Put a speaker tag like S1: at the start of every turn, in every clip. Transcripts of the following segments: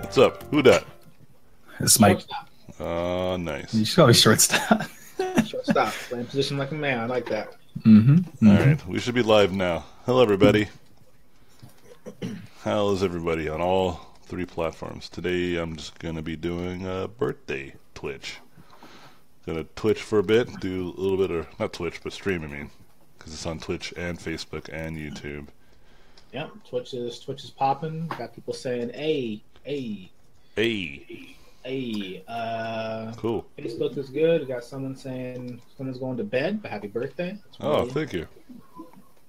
S1: What's up? Who dat?
S2: It's Mike.
S1: Oh, nice.
S2: You should call me shortstop.
S3: Shortstop. Playing position like a man. I like that.
S1: All right, we should be live now. Hello, everybody. How is everybody on all three platforms? Today, I'm just going to be doing a birthday Twitch. Going to Twitch for a bit, do a little bit of, not Twitch, but stream, I mean, because it's on Twitch and Facebook and YouTube.
S3: Yep, Twitch is popping. Got people saying, "Hey, hey,
S1: Hey.
S3: hey."
S1: Cool.
S3: Facebook is good. We got someone saying someone's going to bed, but happy birthday. It's
S1: Oh,
S3: William.
S1: thank you.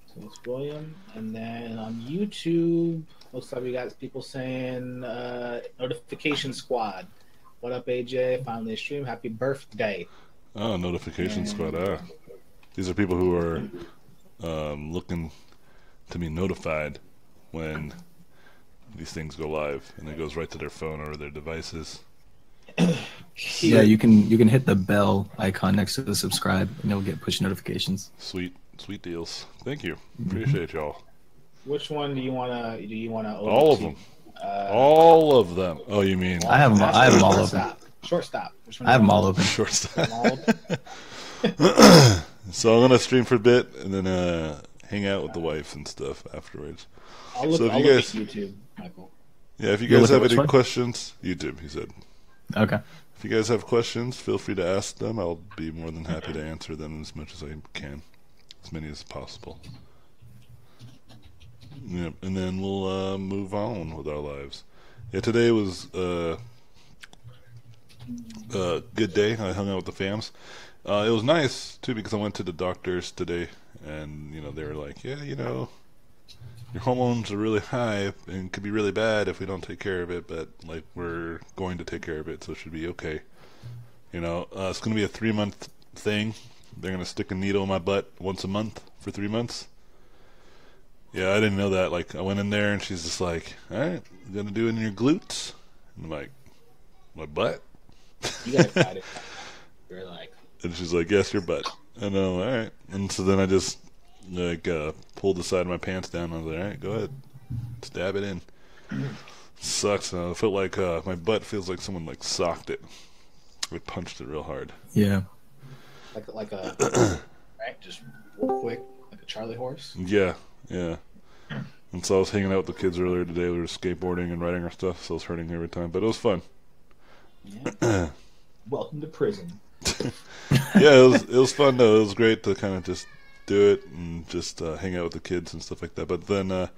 S3: So it's William. And then on YouTube, looks like we got people saying, "Notification Squad." What up, AJ? Finally a stream. Happy birthday.
S1: Oh, Notification Squad. Ah. These are people who are looking to be notified when these things go live, and it goes right to their phone or their devices.
S2: Yeah, you can hit the bell icon next to the subscribe, and you'll get push notifications.
S1: Sweet deals. Thank you. Appreciate y'all.
S3: Which one do you wanna?
S1: All of them. All of them. Oh, you mean?
S2: I have them all open.
S3: Shortstop. Which one
S2: I have them all open.
S1: Shortstop.
S3: All open?
S1: So I'm gonna stream for a bit and then hang out with the wife and stuff afterwards.
S3: I'll look,
S1: So if
S3: I'll
S1: you
S3: look
S1: guys-
S3: at YouTube, Michael.
S1: Yeah, if you
S2: You'll
S1: guys
S2: look at
S1: have
S2: which
S1: any
S2: one?
S1: questions, YouTube, he said.
S2: Okay.
S1: If you guys have questions, feel free to ask them. I'll be more than happy to answer them as much as I can, as many as possible. Yep, and then we'll move on with our lives. Yeah, today was a good day. I hung out with the fams. It was nice too because I went to the doctors today, and they were like, "Yeah, your hormones are really high and could be really bad if we don't take care of it, but like we're going to take care of it, so it should be okay." It's going to be a 3-month thing. They're going to stick a needle in my butt once a month for 3 months. Yeah, I didn't know that. Like, I went in there and she's just like, "All right, you going to do it in your glutes?" And I'm like, "My butt?"
S3: You gotta fight it. You're like,
S1: And she's like, "Yes, your butt." And I'm like, "All right." And so then I just pulled the side of my pants down. I was like, "All right, go ahead, stab it in." Sucks. I felt like my butt feels like someone like socked it. I punched it real hard.
S2: Yeah.
S3: like a right, just real quick, like a Charlie horse.
S1: Yeah. And so I was hanging out with the kids earlier today. We were skateboarding and riding our stuff, so I was hurting every time, but it was fun.
S3: Yeah. Welcome to prison.
S1: Yeah, it was fun though. It was great to kind of just do it and just hang out with the kids and stuff like that. But then,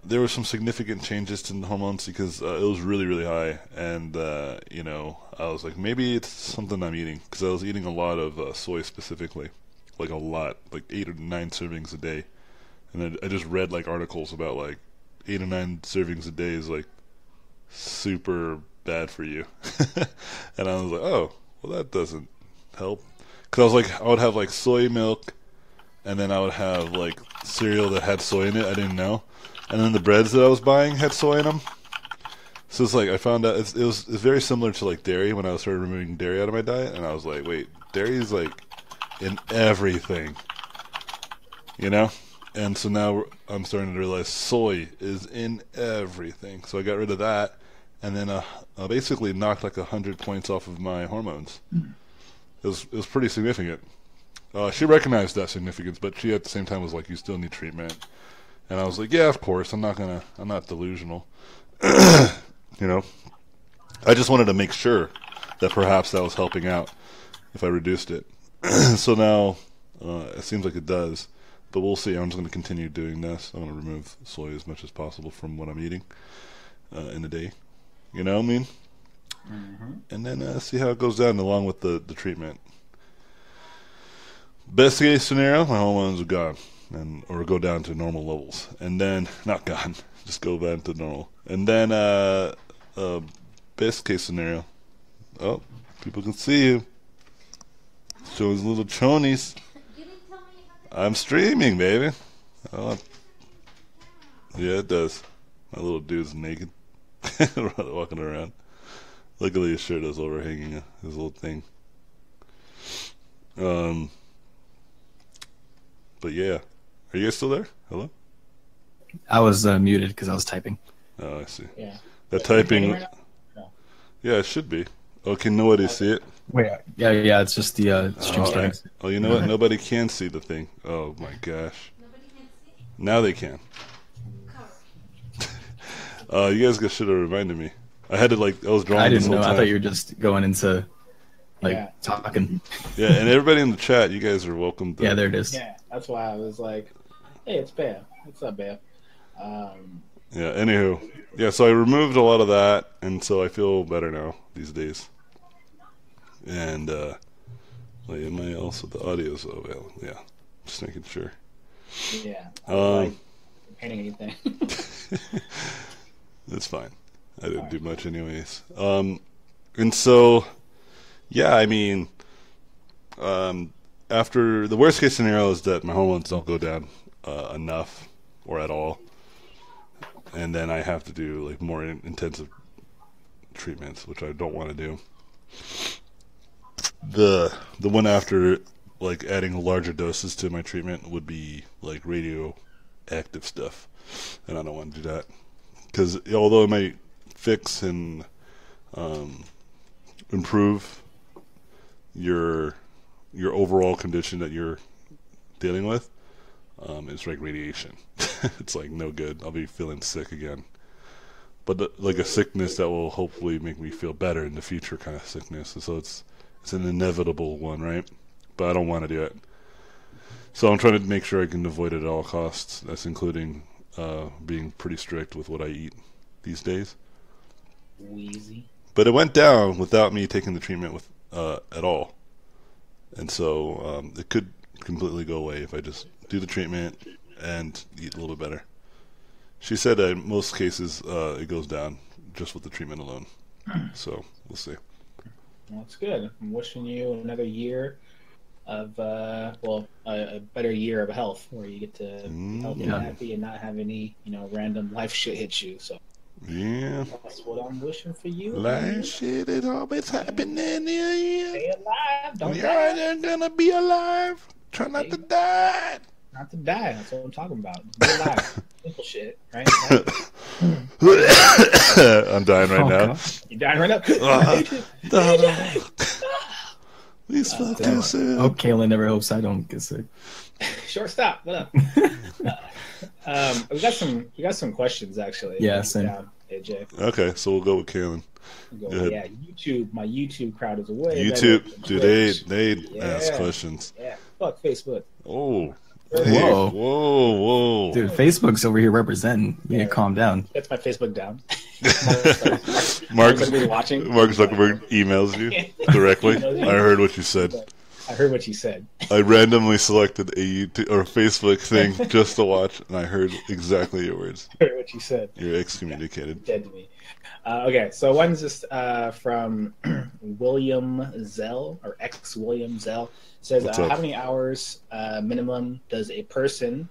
S1: there were some significant changes to the hormones because it was really, really high. And, I was like, maybe it's something I'm eating because I was eating a lot of soy specifically, like a lot, like 8 or 9 servings a day. And then I just read like articles about like 8 or 9 servings a day is like super bad for you. And I was like, oh, well, that doesn't help. Because I was like, I would have like soy milk, and then I would have like cereal that had soy in it. I didn't know. And then the breads that I was buying had soy in them. So it's like I found out it's very similar to like dairy when I started removing dairy out of my diet, and I was like, wait, dairy is like in everything, And so now I'm starting to realize soy is in everything. So I got rid of that, and then I basically knocked like 100 points off of my hormones. It was pretty significant. She recognized that significance, but she at the same time was like, "You still need treatment." And I was like, "Yeah, of course. I'm not delusional." I just wanted to make sure that perhaps that was helping out if I reduced it. So now it seems like it does, but we'll see. I'm just going to continue doing this. I'm going to remove soy as much as possible from what I'm eating in a day. You know what I mean?
S3: Mm-hmm.
S1: And then see how it goes down along with the treatment. Best case scenario, my hormones are gone, or go down to normal levels, and then not gone, just go back to normal. And then best case scenario, oh, people can see you. Show his little chonies. I'm streaming, baby. Oh, yeah, it does. My little dude's naked, walking around. Luckily, his shirt is overhanging his little thing. But yeah, are you guys still there? Hello?
S2: I was muted because I was typing.
S1: Oh, I see.
S3: Yeah.
S1: That
S3: Is it painting
S1: typing.
S3: right now? No.
S1: Yeah, it should be. Oh, can nobody see it?
S2: Wait, yeah, it's just the stream
S1: Oh,
S2: starting.
S1: oh, you know what? Nobody can see the thing. Oh my gosh. Now they can. You guys should have reminded me. I had to I was drawing
S2: I
S1: this
S2: didn't
S1: whole
S2: know.
S1: time.
S2: I thought you were just going into
S3: Yeah.
S2: talking.
S1: Yeah, and everybody in the chat, you guys are welcome.
S2: Yeah, there it is.
S3: Yeah, that's why I was like, hey, it's Bam. What's up, Bam?
S1: Yeah, anywho. Yeah, so I removed a lot of that, and so I feel better now these days. And, am I also, the audio's available? Yeah, just making sure.
S3: Yeah. I was like painting anything.
S1: That's fine. I didn't do much anyways. And so, yeah, I mean, after the worst case scenario is that my hormones don't go down enough or at all, and then I have to do more intensive treatments, which I don't want to do. The one after adding larger doses to my treatment would be radioactive stuff, and I don't want to do that because although it might fix and improve your overall condition that you're dealing with, it's like radiation. It's no good. I'll be feeling sick again, but a sickness that will hopefully make me feel better in the future, kind of sickness. And so it's an inevitable one, right? But I don't want to do it. So I'm trying to make sure I can avoid it at all costs. That's including being pretty strict with what I eat these days.
S3: Wheezy.
S1: But it went down without me taking the treatment at all. And so it could completely go away if I just do the treatment and eat a little bit better. She said that in most cases it goes down just with the treatment alone. So we'll see.
S3: Well, that's good. I'm wishing you another year of, a better year of health where you get to be healthy and happy and not have any, random life shit hit you. So
S1: yeah,
S3: that's what I'm wishing for you.
S1: Life shit is always happening.
S3: Stay alive. Don't
S1: You're
S3: die.
S1: gonna be alive. Try not to die.
S3: Not to die. That's what I'm talking about. Be alive. Simple shit, right?
S1: I'm dying right now.
S2: God.
S3: You're dying right now.
S1: These fucking soon.
S2: Oh, Kaylin never hopes I don't get sick.
S3: Shortstop. What up? We got some questions actually.
S2: Yeah, same.
S3: AJ.
S1: Okay, so we'll go with Kaylin.
S3: Go,
S1: Go ahead.
S3: yeah, YouTube. My YouTube crowd is way
S1: YouTube,
S3: better than
S1: do
S3: Twitch.
S1: they ask questions?
S3: Yeah, fuck Facebook.
S1: Oh,
S2: Whoa.
S1: hey, whoa.
S2: Dude, Facebook's over here representing. You need to calm down.
S3: That's my Facebook down.
S1: Mark
S3: Zuckerberg watching.
S1: Mark Zuckerberg emails you directly. I heard what you said.
S3: I heard what you said.
S1: I randomly selected a YouTube or a Facebook thing just to watch, and I heard exactly your words.
S3: I heard what you said.
S1: You're excommunicated.
S3: Dead to me. Okay, so one's just from William Zell, or X William Zell. Says,
S1: What's
S3: how
S1: up?
S3: many hours minimum does a person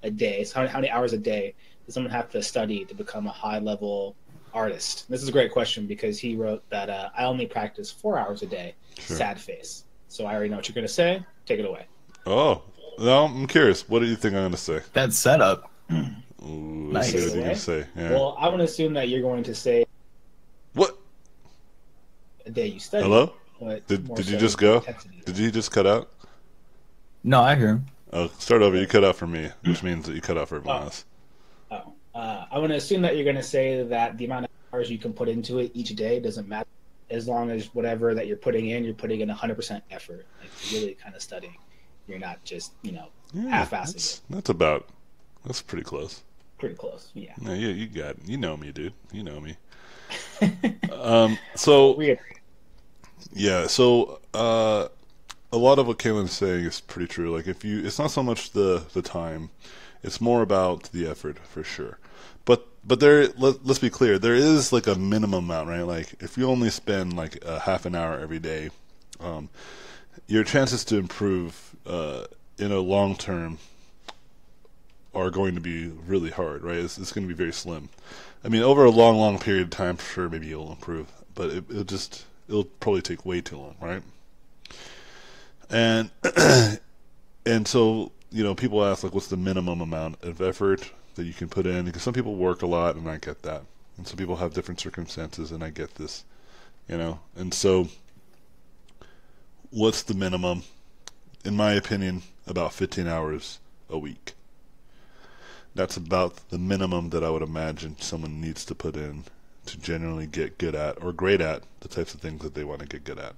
S3: a day, so how many hours a day does someone have to study to become a high-level artist? This is a great question because he wrote that I only practice 4 hours a day,
S1: Sure.
S3: sad face. So I already know what you're going to say. Take it away.
S1: Oh, no, I'm curious. What do you think I'm going to say?
S2: That setup.
S1: Ooh,
S2: Nice.
S1: let's see what you're going to say. Yeah.
S3: Well, I want to assume that you're going to say
S1: What?
S3: a day you study.
S1: Hello?
S3: But
S1: Did
S3: more
S1: you
S3: so
S1: just go?
S3: intensity.
S1: Did you just cut out?
S2: No, I hear him.
S1: Oh, start over. You cut out for me, which means that you cut out for everyone else.
S3: Oh, I want to assume that you're going to say that the amount of hours you can put into it each day doesn't matter, as long as whatever that you're putting in 100% effort, like really kind of studying. You're not just half-assing it.
S1: That's pretty close.
S3: Pretty close, yeah.
S1: No, you got it. You know me, dude. You know me. So
S3: We agree.
S1: yeah, so a lot of what Kaylin's saying is pretty true. Like it's not so much the time, it's more about the effort for sure. But let's be clear, there is like a minimum amount, right? Like if you only spend like a half an hour every day, your chances to improve in a long term are going to be really hard, right? It's going to be very slim. I mean, over a long period of time, sure, maybe you'll improve, but it'll probably take way too long, right? And and so people ask, like, what's the minimum amount of effort that you can put in? Because some people work a lot, and I get that. And some people have different circumstances, and I get this, And so, what's the minimum? In my opinion, about 15 hours a week. That's about the minimum that I would imagine someone needs to put in to generally get good at or great at the types of things that they want to get good at.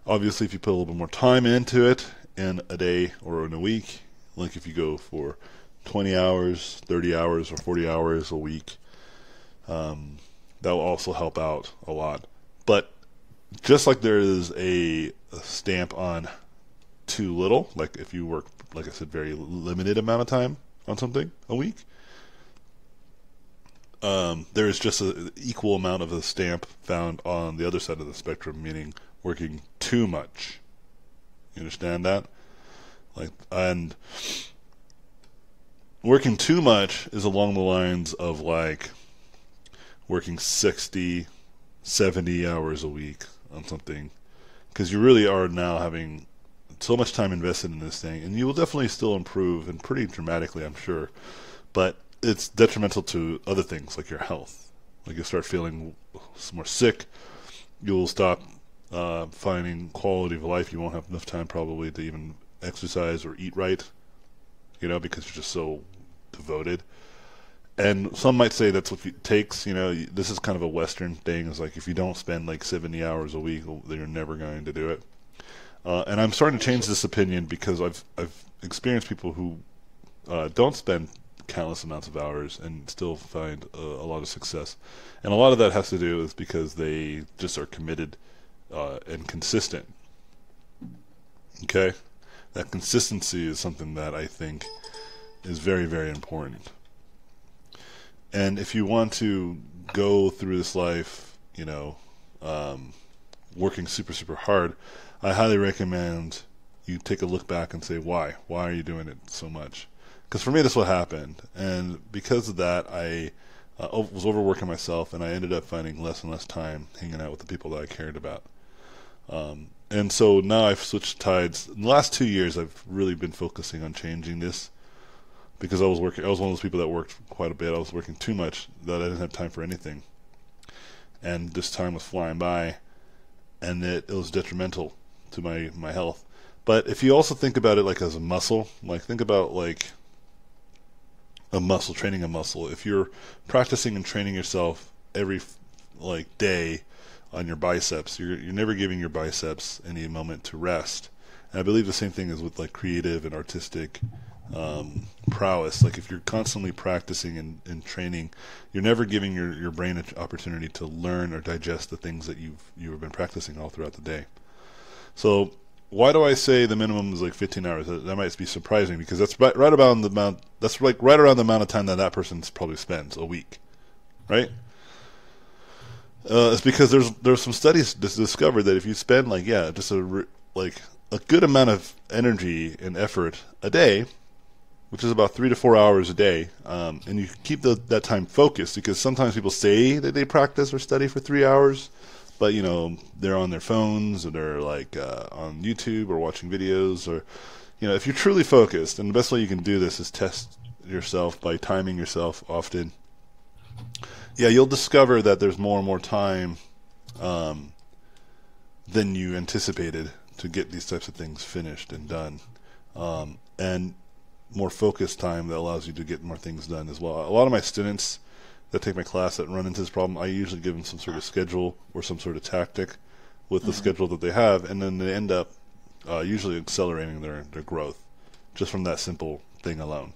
S1: Obviously, if you put a little bit more time into it in a day or in a week, like if you go for 20 hours, 30 hours, or 40 hours a week, that will also help out a lot. But just like there is a stamp on too little, like if you work, like I said, very limited amount of time on something a week, there is just an equal amount of a stamp found on the other side of the spectrum, meaning working too much. You understand that? And working too much is along the lines of like working 60, 70 hours a week on something, because you really are now having so much time invested in this thing, and you will definitely still improve, and pretty dramatically, I'm sure, but it's detrimental to other things like your health. Like you'll start feeling more sick, you'll stop finding quality of life, you won't have enough time probably to even exercise or eat right, because you're just so devoted. And some might say that's what it takes. This is kind of a Western thing. It's like if you don't spend like 70 hours a week, then you're never going to do it. And I'm starting to change this opinion because I've experienced people who don't spend countless amounts of hours and still find a lot of success. And a lot of that has to do with because they just are committed and consistent. Okay? That consistency is something that I think is very, very important. And if you want to go through this life, working super, super hard, I highly recommend you take a look back and say, why? Why are you doing it so much? Because for me, that's what happened. And because of that, I was overworking myself, and I ended up finding less and less time hanging out with the people that I cared about. And so now I've switched tides. In the last 2 years, I've really been focusing on changing this, because I was one of those people that worked quite a bit. I was working too much that I didn't have time for anything. And this time was flying by, and it was detrimental to my health. But if you also think about it like as a muscle, like think about like a muscle, training a muscle. If you're practicing and training yourself every day on your biceps, you're never giving your biceps any moment to rest. And I believe the same thing is with like creative and artistic prowess. Like if you're constantly practicing and training, you're never giving your brain an opportunity to learn or digest the things that you've been practicing all throughout the day. So why do I say the minimum is like 15 hours? That might be surprising, because that's right about the amount. That's like right around the amount of time that person probably spends a week, right? It's because there's some studies discovered that if you spend just a good amount of energy and effort a day, which is about 3 to 4 hours a day, and you keep that time focused, because sometimes people say that they practice or study for 3 hours, but they're on their phones, or they're on YouTube or watching videos, or if you're truly focused, and the best way you can do this is test yourself by timing yourself often. Yeah, you'll discover that there's more and more time than you anticipated to get these types of things finished and done, and more focused time that allows you to get more things done as well. A lot of my students that take my class that run into this problem, I usually give them some sort of schedule or some sort of tactic with the schedule that they have, and then they end up usually accelerating their growth just from that simple thing alone.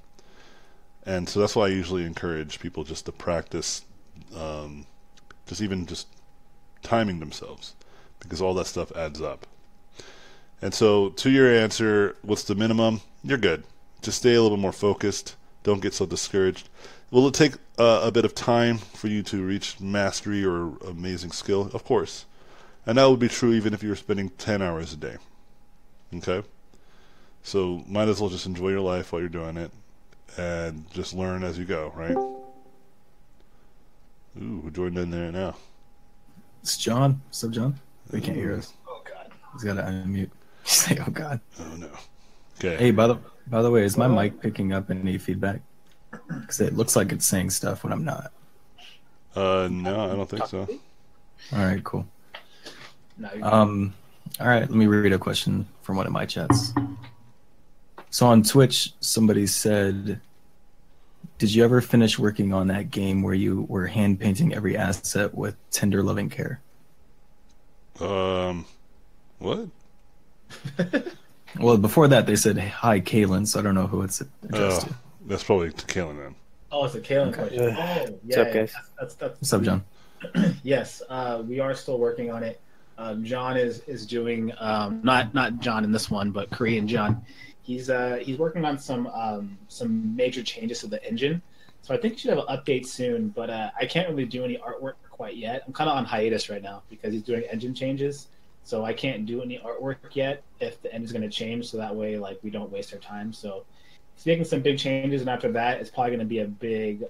S1: And so that's why I usually encourage people just to practice just timing themselves, because all that stuff adds up. And so to your answer, what's the minimum? You're good. Just stay a little more focused. Don't get so discouraged. Will it take a bit of time for you to reach mastery or amazing skill? Of course. And that would be true even if you were spending 10 hours a day. Okay? So might as well just enjoy your life while you're doing it, and just learn as you go, right? Ooh, who joined in there now?
S2: It's John. What's up, John? He can't hear us.
S3: Oh God.
S2: He's got to unmute. He's like, oh God.
S1: Oh no. Okay.
S2: Hey, by the By the way, is my mic picking up any feedback? Because it looks like it's saying stuff when I'm not.
S1: No, I don't think so.
S2: All right, cool.
S3: No,
S2: All right, let me read a question from one of my chats. So on Twitch, somebody said, did you ever finish working on that game where you were hand painting every asset with tender loving care?
S1: What?
S2: Well, before that, they said, hi, Kaylin, so I don't know who it's addressed to.
S1: That's probably to Kaylin then.
S3: Oh, it's a Kalen question.
S4: Yeah.
S3: Oh,
S4: What's up, guys?
S3: That's
S2: What's up, John?
S3: Yes, we are still working on it. John is doing not John in this one, but Korean John. He's working on some major changes to the engine. So I think we should have an update soon. But I can't really do any artwork quite yet. I'm kind of on hiatus right now because he's doing engine changes. So I can't do any artwork yet if the engine's going to change. So that way, like, we don't waste our time. So he's making some big changes, and after that, it's probably going to be a big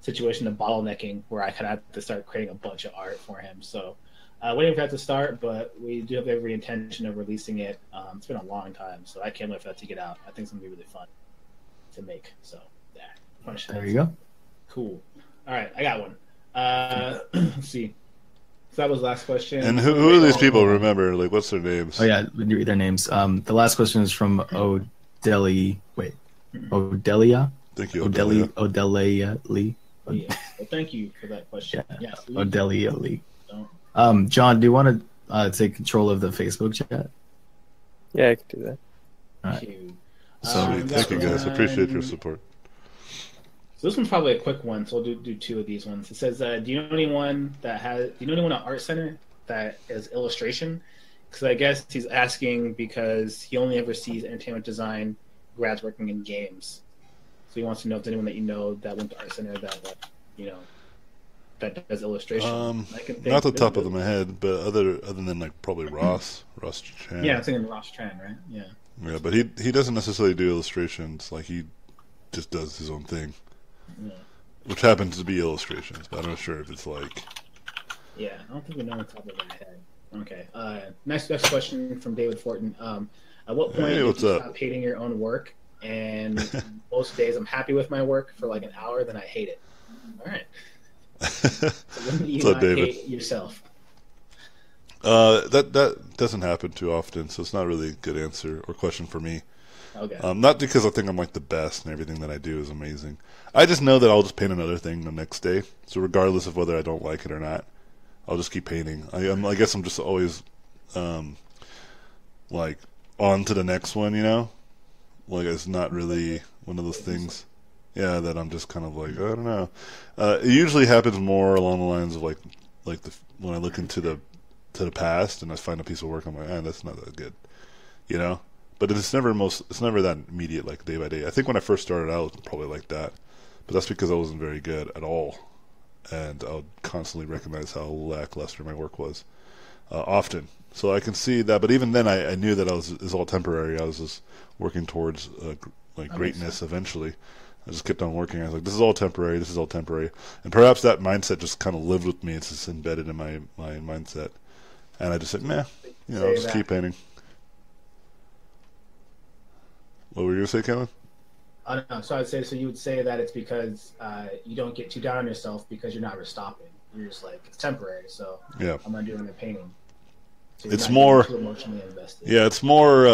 S3: situation of bottlenecking where I kind of have to start creating a bunch of art for him. So waiting for that to start, but we do have every intention of releasing it. It's been a long time, so I can't wait for that to get out. I think it's going to be really fun to make. So
S2: there you go.
S3: Cool. All right, I got one. Let's see. So that was the last question.
S1: And who are these people? Remember, like, what's their names?
S2: Oh yeah, we read their names. The last question is from Odelia.
S1: Thank you,
S2: Odelia Lee.
S3: Oh, yeah. Well, thank you for that question.
S2: Yeah.
S3: Yes,
S2: Odelia Lee. John, do you want to take control of the Facebook chat?
S4: Yeah, I can do that.
S2: All right.
S3: Thank you.
S1: Sweet. Thank you, guys. I appreciate your support.
S3: So this one's probably a quick one, so I'll do two of these ones. It says, do you know anyone at Art Center that is illustration? Because I guess he's asking because he only ever sees entertainment design grads working in games. So he wants to know if there's anyone that you know that went to Art Center that that does illustration.
S1: Not the top of my head, but other than like probably Ross Chan.
S3: Yeah, I'm thinking Ross Chan, right? Yeah.
S1: Yeah, but he doesn't necessarily do illustrations. Like, he just does his own thing.
S3: Yeah.
S1: Which happens to be illustrations, but I'm not sure if it's like...
S3: Yeah, I don't think we know on the top of our head. Okay. Next question from David Fortin. At what point did you stop hating your own work? And most days I'm happy with my work for like an hour, then I hate it. All right. So when do you not hate yourself?
S1: That doesn't happen too often, so it's not really a good answer or question for me.
S3: Okay.
S1: Not because I think I'm like the best and everything that I do is amazing. I just know that I'll just paint another thing the next day. So regardless of whether I don't like it or not, I'll just keep painting. I guess I'm just always like on to the next one, you know? Like, it's not really one of those things. Yeah, that I'm just kind of like, I don't know. It usually happens more along the lines of like when I look into the past and I find a piece of work, I'm like, that's not that good, you know. But it's never that immediate, like day by day. I think when I first started out, it was probably like that, but that's because I wasn't very good at all, and I would constantly recognize how lackluster my work was, often. So I can see that, but even then, I knew that it was all temporary. I was just working towards greatness eventually. I just kept on working. I was like, this is all temporary, this is all temporary. And perhaps that mindset just kind of lived with me. It's just embedded in my mindset. And I just said, meh, I'll just keep painting. What were you going to say, Kevin?
S3: No, so I'd say, so you would say that it's because you don't get too down on yourself because you're never stopping. You're just like, it's temporary, so yeah. I'm not doing the painting. So
S1: it's more
S3: too emotionally invested.
S1: Yeah, it's more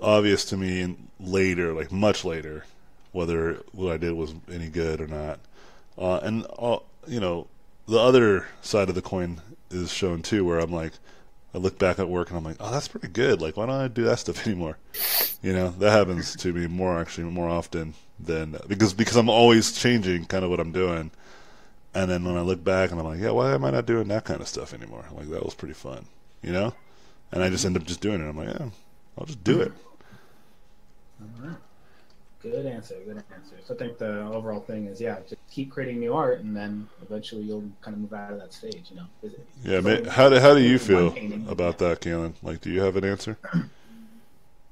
S1: obvious to me later, like much later, whether what I did was any good or not. And the other side of the coin is shown too, where I'm like, I look back at work and I'm like, oh, that's pretty good. Like, why don't I do that stuff anymore? That happens to me more often than because I'm always changing kind of what I'm doing. And then when I look back and I'm like, yeah, why am I not doing that kind of stuff anymore? I'm like, that was pretty fun, And I just end up just doing it. I'm like, yeah, I'll just do it.
S3: All right. Good answer. So I think the overall thing is, just keep creating new art, and then eventually you'll kind of move out of that stage,
S1: Yeah, how do you feel about that, Kalen? Like, do you have an answer?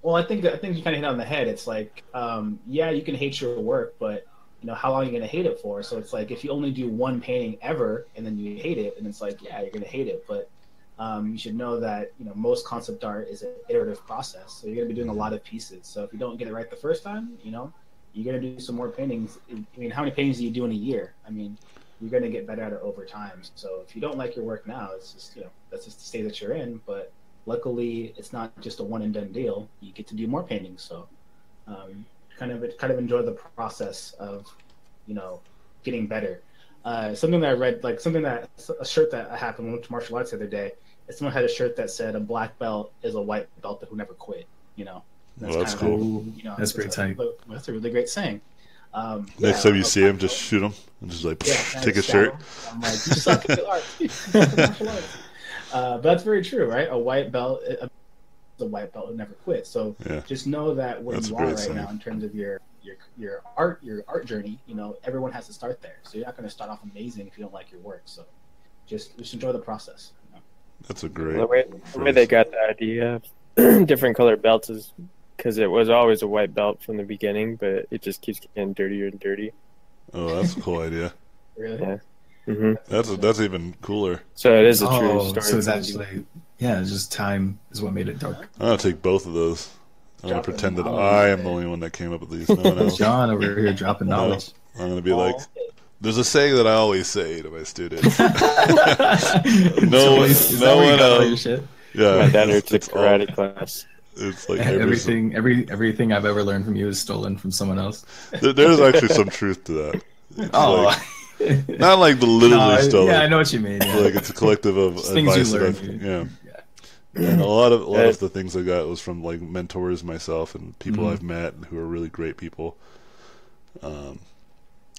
S3: Well, I think you kind of hit on the head. It's like, you can hate your work, but how long are you going to hate it for? So it's like, if you only do one painting ever and then you hate it, and it's like, you're going to hate it, but you should know that most concept art is an iterative process. So you're going to be doing a lot of pieces. So if you don't get it right the first time, you're going to do some more paintings. I mean, how many paintings do you do in a year? I mean, you're going to get better at it over time. So if you don't like your work now, it's just that's just the state that you're in. But luckily, it's not just a one and done deal. You get to do more paintings. So kind of enjoy the process of getting better. Something that I read, like a shirt that happened when I went to martial arts the other day. Someone had a shirt that said a black belt is a white belt who never quit.
S1: That's cool.
S2: That's pretty tight.
S3: That's a really great saying.
S1: Next time you see him, just shoot him and just take his shirt.
S3: I'm like, you suck at art. Martial arts. But that's very true, right? A white belt is a white belt who never quit. So just know that where you are right now in terms of your art journey, everyone has to start there. So you're not going to start off amazing if you don't like your work. So just enjoy the process.
S1: That's a great.
S4: The way they got the idea of different colored belts is because it was always a white belt from the beginning, but it just keeps getting dirtier and dirty.
S1: Oh, that's a cool idea.
S3: Really?
S4: Yeah. Mm-hmm.
S1: That's even cooler.
S4: So it is a true story.
S2: So it's actually it's just time is what made it dark.
S1: I'm gonna take both of those. I'm gonna pretend that I am the only one that came up with these. No one else.
S2: John over here dropping knowledge.
S1: I'm gonna be like, there's a saying that I always say to my students. no one else. Yeah,
S4: my dad took karate class.
S1: It's like
S2: everything I've ever learned from you is stolen from someone else.
S1: There's actually some truth to that. It's not like the literally stolen.
S2: Yeah, I know what you mean. Yeah.
S1: Like it's a collective of advice that and a lot of the things I got was from like mentors myself and people I've met who are really great people.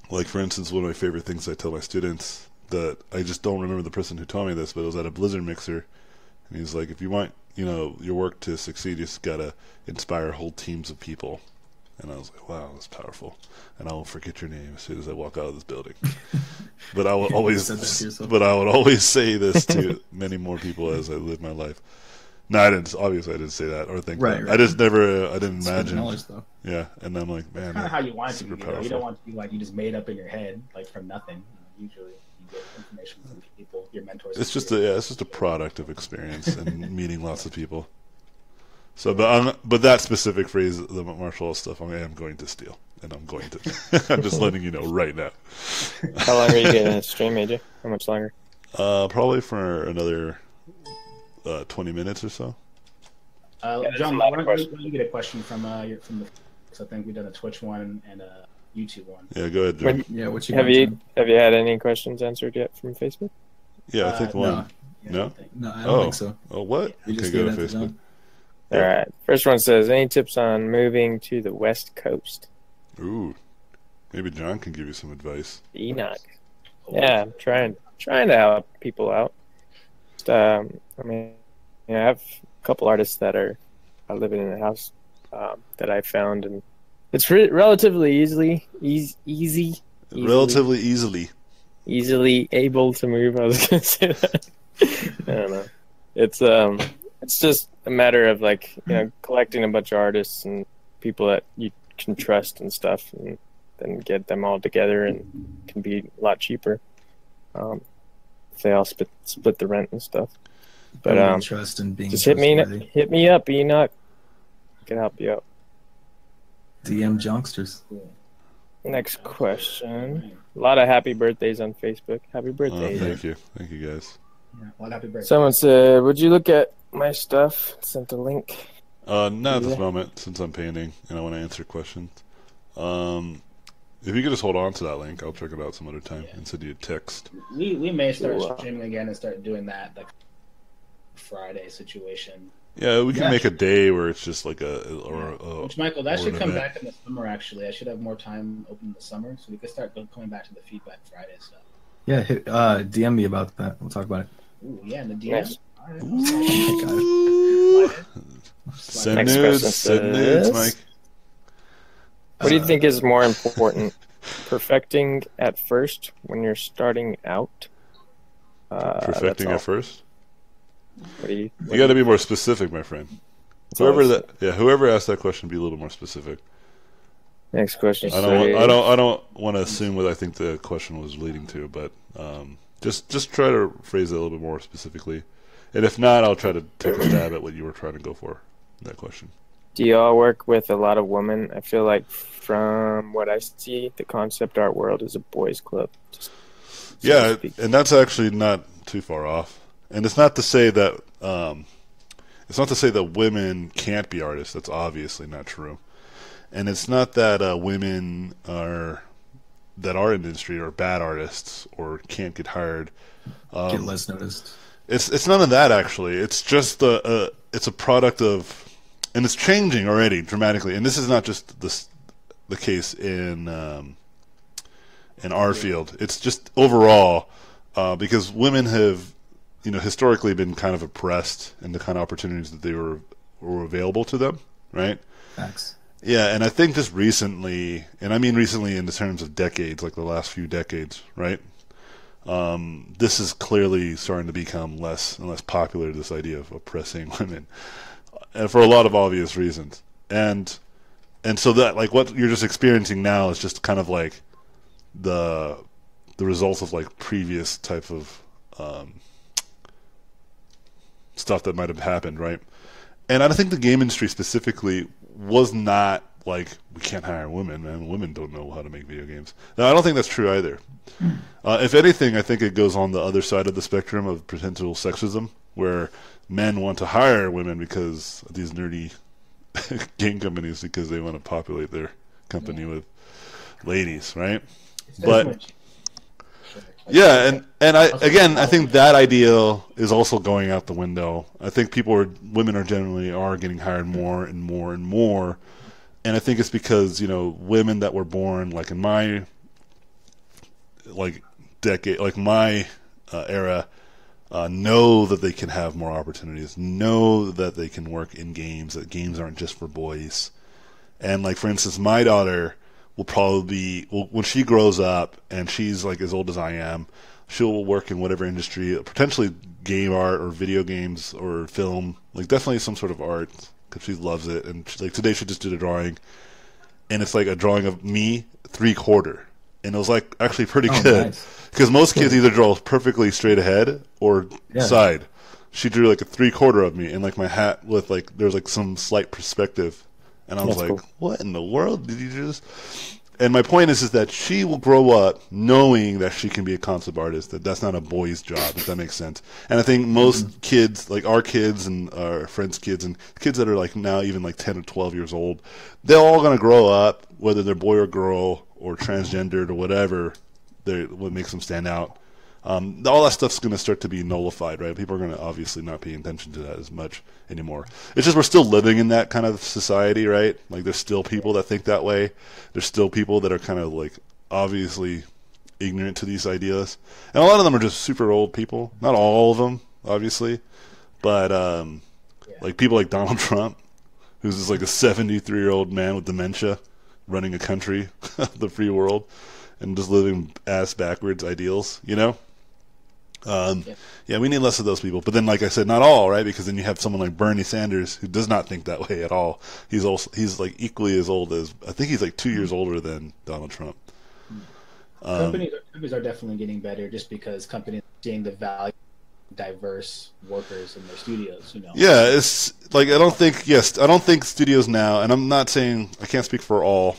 S1: Like for instance, one of my favorite things I tell my students that I just don't remember the person who told me this, but it was at a Blizzard mixer, and he's like, if you want your work to succeed, you just gotta inspire whole teams of people. And I was like, wow, that's powerful. And I won't forget your name as soon as I walk out of this building. But I would always say this to many more people as I live my life. No, I didn't. Obviously, I didn't say that or think that. Right. I just never. I didn't imagine.
S2: Knowledge, though.
S1: Yeah, and I'm like, man,
S3: that's kind of how you want it to be.
S1: Powerful.
S3: You don't want it to be like you just made up in your head, like from nothing. Usually, you get information from people, your mentors.
S1: It's just a product of experience and meeting lots of people. So, but that specific phrase, the martial arts stuff, I am going to steal, and I'm going to. I'm just letting you know right now.
S4: How long are you getting to stream, AJ? How much longer?
S1: Probably for another 20 minutes or so.
S3: John, why don't you get a question from the? I think we've done a Twitch one and a YouTube one.
S1: Yeah, go ahead, John.
S4: Have you had any questions answered yet from Facebook?
S1: Yeah, I think one.
S2: No, I don't think so.
S1: Oh, what? Okay, go to Facebook.
S4: All right. First one says, any tips on moving to the West Coast?
S1: Ooh, maybe John can give you some advice.
S4: Enoch. Yeah, I'm trying to help people out. I mean, I have a couple artists that are living in the house that I found, and it's relatively easily able to move. I was gonna say that. I don't know. It's just a matter of collecting a bunch of artists and people that you can trust and stuff, and then get them all together, and it can be a lot cheaper. If they all split the rent and stuff. But
S2: trust and being
S4: just hit me up, Enoch. I can help you out.
S2: DM Jonksters.
S4: Next question. A lot of happy birthdays on Facebook. Happy birthday!
S1: Thank you guys.
S3: Yeah, well, happy birthday.
S4: Someone said, "Would you look at my stuff?" Sent a link.
S1: Not at this moment, since I'm painting and I want to answer questions. If you could just hold on to that link, I'll check it out some other time and send you a text.
S3: We may start streaming again and start doing that Friday situation.
S1: Yeah, we can make a day where it's just like
S3: which, Michael, that should come back in the summer. Actually, I should have more time open in the summer, so we could start coming back to the Feedback Friday stuff.
S2: Yeah, DM me about that. We'll talk about it.
S3: Ooh, yeah, in the DM.
S4: Nice.
S1: Send nudes, Mike.
S4: What do you think is more important, perfecting at first when you're starting out?
S1: Perfecting at first?
S4: You
S1: got to be more specific, my friend. Whoever asked that question, be a little more specific.
S4: Next question.
S1: I don't want to assume what I think the question was leading to, but just try to phrase it a little bit more specifically. And if not, I'll try to take a stab at what you were trying to go for in that question.
S4: Do you all work with a lot of women? I feel like from what I see, the concept art world is a boys' club.
S1: Yeah, and that's actually not too far off. And it's not to say that women can't be artists. That's obviously not true. And it's not that women that are in the industry are bad artists or can't get hired.
S2: Get less noticed.
S1: It's none of that actually. It's just it's a product of, and it's changing already dramatically. And this is not just the case in our field. It's just overall because women have, historically been kind of oppressed in the kind of opportunities that they were available to them, right?
S2: Facts.
S1: Yeah, and I think just recently, and I mean recently in the terms of decades, like the last few decades, right? This is clearly starting to become less and less popular, this idea of oppressing women, and for a lot of obvious reasons. And so that, like, what you're just experiencing now is just kind of like the results of like previous type of stuff that might have happened, right? And I think the game industry specifically was not like, we can't hire women, man. Women don't know how to make video games. No, I don't think that's true either. If anything, I think it goes on the other side of the spectrum of potential sexism, where men want to hire women because of these nerdy game companies, because they want to populate their company with ladies, right? But yeah, and I think that ideal is also going out the window. I think women are generally getting hired more and more and more, and I think it's because women that were born like in my decade, like my era, know that they can have more opportunities, know that they can work in games, that games aren't just for boys. And like, for instance, my daughter will probably when she grows up and she's like as old as I am, she'll work in whatever industry, potentially game art or video games or film, like definitely some sort of art, because she loves it. And like today she just did a drawing, and it's like a drawing of me 3/4, and it was like actually pretty good, because most kids either draw perfectly straight ahead or side. She drew like a 3/4 of me, and like my hat with like there's like some slight perspective. And I was like, what in the world did you just... And my point is that she will grow up knowing that she can be a concept artist, that's not a boy's job, if that makes sense. And I think most kids, like our kids and our friends' kids and kids that are like now even like 10 or 12 years old, they're all going to grow up, whether they're boy or girl or transgendered or whatever, what makes them stand out. All that stuff's going to start to be nullified, right? People are going to obviously not pay attention to that as much anymore. It's just we're still living in that kind of society, right? Like there's still people that think that way. There's still people that are kind of like obviously ignorant to these ideas. And a lot of them are just super old people. Not all of them, obviously. But like people like Donald Trump, who's just like a 73-year-old man with dementia running a country, the free world, and just living ass backwards ideals, Yeah, we need less of those people. But then, like I said, not all, right? Because then you have someone like Bernie Sanders who does not think that way at all. He's like equally as old as, I think he's like 2 years older than Donald Trump.
S3: Companies are definitely getting better just because companies are seeing the value of diverse workers in their studios.
S1: Yeah, it's like I don't think studios now, and I'm not saying, I can't speak for all,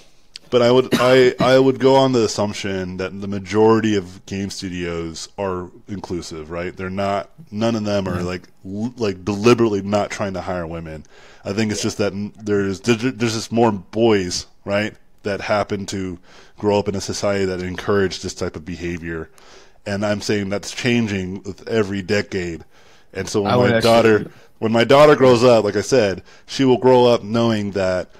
S1: but I would go on the assumption that the majority of game studios are inclusive, right? They're not. None of them are like deliberately not trying to hire women. I think it's just that there's just more boys, right, that happen to grow up in a society that encourage this type of behavior, and I'm saying that's changing with every decade. And so when my daughter grows up, like I said, she will grow up knowing that.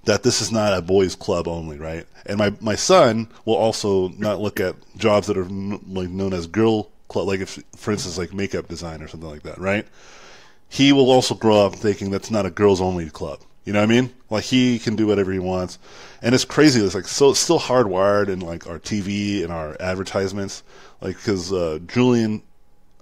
S1: That this is not a boys' club only, right? And my son will also not look at jobs that are like known as girl club, like if, for instance, like makeup design or something like that, right? He will also grow up thinking that's not a girls' only club. You know what I mean? Like he can do whatever he wants, and it's crazy. It's like it's still hardwired in like our TV and our advertisements, like because Julian.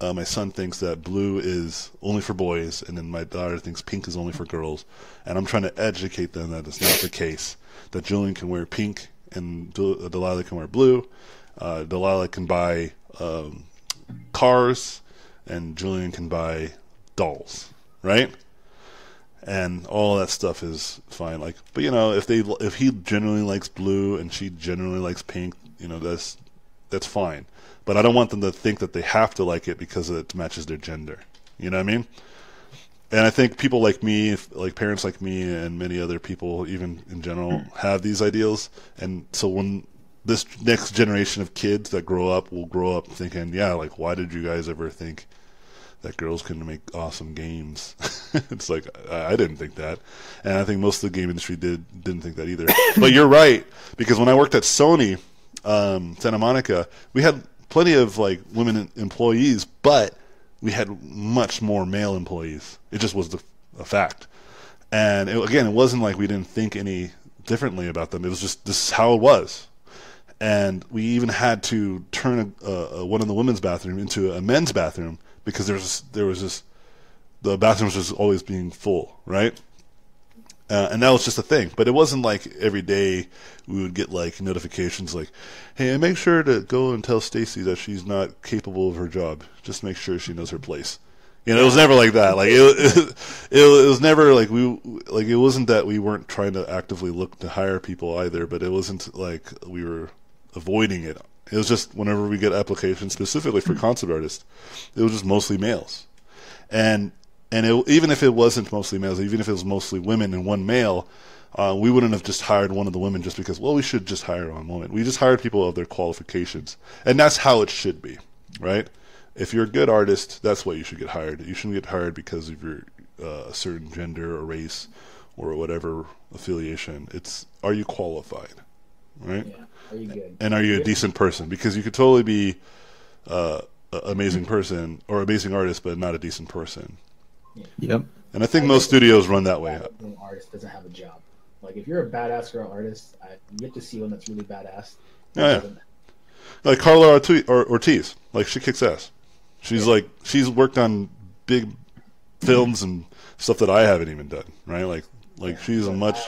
S1: My son thinks that blue is only for boys, and then my daughter thinks pink is only for girls. And I'm trying to educate them that it's not the case. That Julian can wear pink, and Delilah can wear blue. Delilah can buy cars, and Julian can buy dolls, right? And all that stuff is fine. Like, but you know, if he generally likes blue and she generally likes pink, you know, that's fine. But I don't want them to think that they have to like it because it matches their gender. You know what I mean? And I think people like me, like parents like me, and many other people, even in general, have these ideals. And so when this next generation of kids that grow up will grow up thinking, yeah, like, why did you guys ever think that girls can make awesome games? It's like, I didn't think that. And I think most of the game industry didn't think that either. But you're right, because when I worked at Sony, Santa Monica, we had plenty of like women employees, but we had much more male employees. It just was a fact. And again, it wasn't like we didn't think any differently about them. It was just, this is how it was. And we even had to turn one of the women's bathroom into a men's bathroom because there was just the bathrooms was always being full, right? And that was just a thing. But it wasn't like every day we would get like notifications like, hey, make sure to go and tell Stacy that she's not capable of her job. Just make sure she knows her place. You know, it was never like that. Like it was never like it wasn't that we weren't trying to actively look to hire people either, but it wasn't like we were avoiding it. It was just whenever we get applications specifically for concept artists, it was just mostly males. And even if it wasn't mostly males, even if it was mostly women and one male, we wouldn't have just hired one of the women just because, well, we should just hire one woman. We just hired people of their qualifications. And that's how it should be, right? If you're a good artist, that's what you should get hired. You shouldn't get hired because of your a certain gender or race or whatever affiliation. It's, are you qualified, right?
S3: Yeah. Are you good?
S1: And are you a decent person? Because you could totally be an amazing person or amazing artist, but not a decent person.
S2: Yep.
S1: And I think most studios run that way.
S3: An artist doesn't have a job. Like if you're a badass girl artist, you get to see one that's really badass.
S1: Yeah. Like Carla Ortiz, like she kicks ass. She's worked on big films and stuff that I haven't even done. Right? Like she's a much.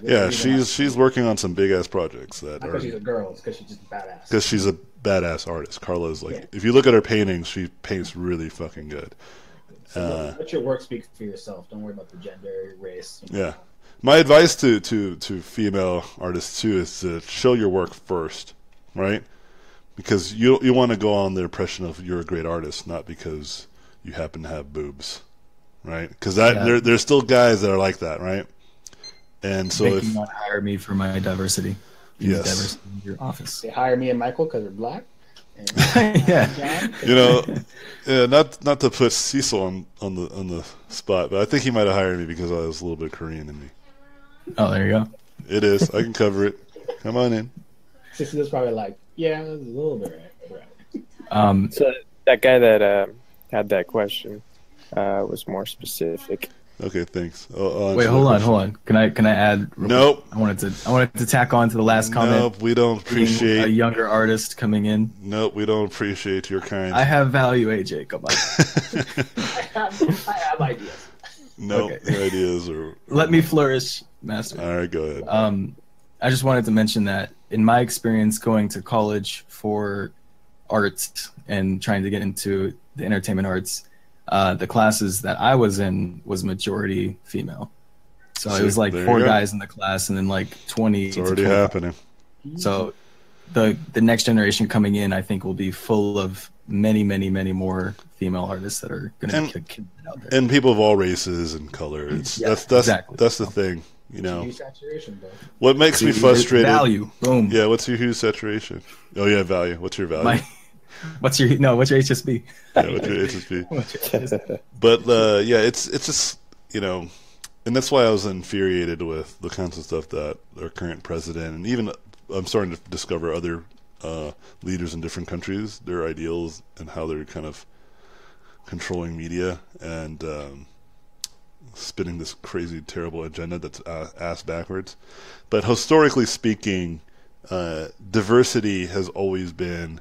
S1: Yeah, she's working on some big ass projects that
S3: not
S1: are.
S3: Because she's a girl, it's because she's just badass.
S1: Because she's a badass artist. Carla's like, if you look at her paintings, she paints really fucking good.
S3: So let your work speak for yourself. Don't worry about the gender, race.
S1: Yeah. My advice to female artists too is to show your work first, right? Because you want to go on the impression of you're a great artist, not because you happen to have boobs, right? Because there's still guys that are like that, right? And so
S2: they cannot hire me for my diversity.
S1: Yes.
S2: Diversity in your office.
S3: They hire me and Michael because we're black.
S2: Yeah.
S1: You know, not to put Cecil on the spot, but I think he might have hired me because I was a little bit Korean in me.
S2: Oh, there you go.
S1: It is. I can cover it. Come on in.
S3: Cecil's probably like, yeah, that's a little bit right.
S4: So that guy that had that question was more specific.
S1: Okay, thanks.
S2: Wait, hold on. Can I add?
S1: Nope.
S2: I wanted to tack on to the last comment.
S1: Nope, we don't appreciate
S2: a younger artist coming in.
S1: Nope, we don't appreciate your kind.
S2: I have value, AJ. Come
S3: I
S2: on.
S3: have ideas.
S1: Nope,
S2: Okay.
S1: your ideas are.
S2: Let me flourish, master.
S1: All right, go ahead.
S2: I just wanted to mention that in my experience going to college for arts and trying to get into the entertainment arts, the classes that I was in was majority female. So it was like 4 guys in the class and then like 20.
S1: It's already happening.
S2: So the next generation coming in, I think, will be full of many, many, many more female artists that are going to kill it out there.
S1: And people of all races and color. It's that's the thing. You know,
S3: Hue saturation, bro.
S1: what makes me frustrated?
S2: Value. Boom.
S1: Yeah, what's your hue saturation? Oh yeah, value. What's your value?
S2: What's your HSB?
S1: Yeah, what's your HSB? But yeah, it's just, you know, and that's why I was infuriated with the kinds of stuff that our current president, and even I'm starting to discover other leaders in different countries, their ideals and how they're kind of controlling media and spinning this crazy, terrible agenda that's ass backwards. But historically speaking, diversity has always been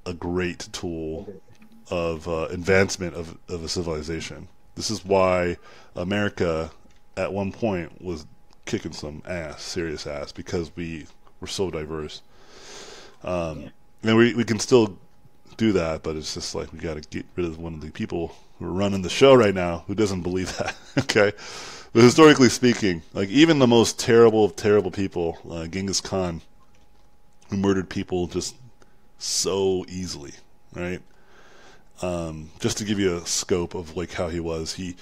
S1: a great tool of advancement of a civilization. This is why America at one point was kicking some ass, serious ass, because we were so diverse. And we can still do that, but it's just like we got to get rid of one of the people who are running the show right now who doesn't believe that. Okay, but historically speaking, like even the most terrible of terrible people, Genghis Khan, who murdered people just so easily, right? Just to give you a scope of like how he was, he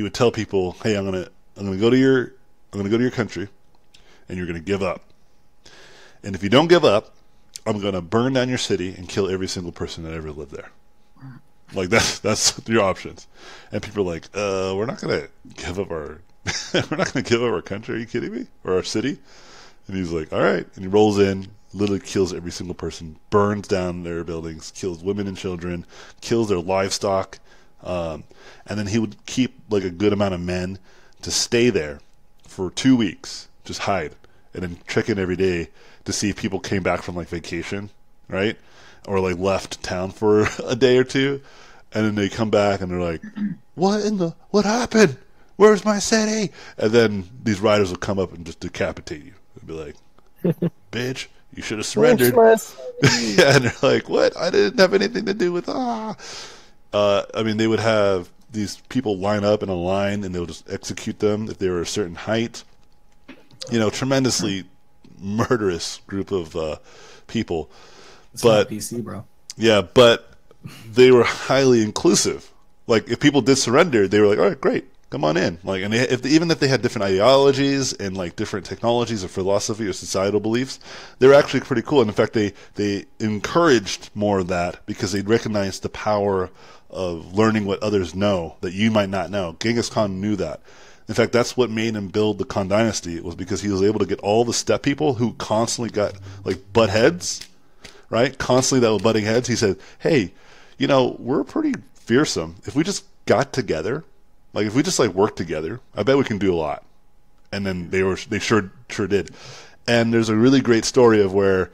S1: would tell people, "Hey, I'm gonna go to your country, and you're gonna give up. And if you don't give up, I'm gonna burn down your city and kill every single person that ever lived there." Like that's your options. And people are like, we're not gonna give up our we're not gonna give up our country. Are you kidding me? Or our city? And he's like, all right. And he rolls in, literally kills every single person, burns down their buildings, kills women and children, kills their livestock, and then he would keep like a good amount of men to stay there for 2 weeks, just hide, and then check in every day to see if people came back from like vacation, right? Or like left town for a day or two, and then they come back and they're like, what happened? Where's my city? And then these riders will come up and just decapitate you. They'll be like, bitch, you should have surrendered. Yeah, and they're like, what? I didn't have anything to do with I mean, they would have these people line up in a line and they'll just execute them if they were a certain height. You know, tremendously murderous group of people.
S2: It's
S1: but
S2: not PC, bro.
S1: Yeah, but they were highly inclusive. Like if people did surrender, they were like, all right, great, come on in. Like, and even if they had different ideologies and like different technologies or philosophy or societal beliefs, they were actually pretty cool. And in fact, they encouraged more of that because they recognized the power of learning what others know that you might not know. Genghis Khan knew that. In fact, that's what made him build the Khan dynasty. It was because he was able to get all the steppe people who constantly got like butt heads, right? Constantly that were butting heads. He said, hey, you know, we're pretty fearsome. If we just got together, like if we just like worked together, I bet we can do a lot. And then they sure did. And there's a really great story of where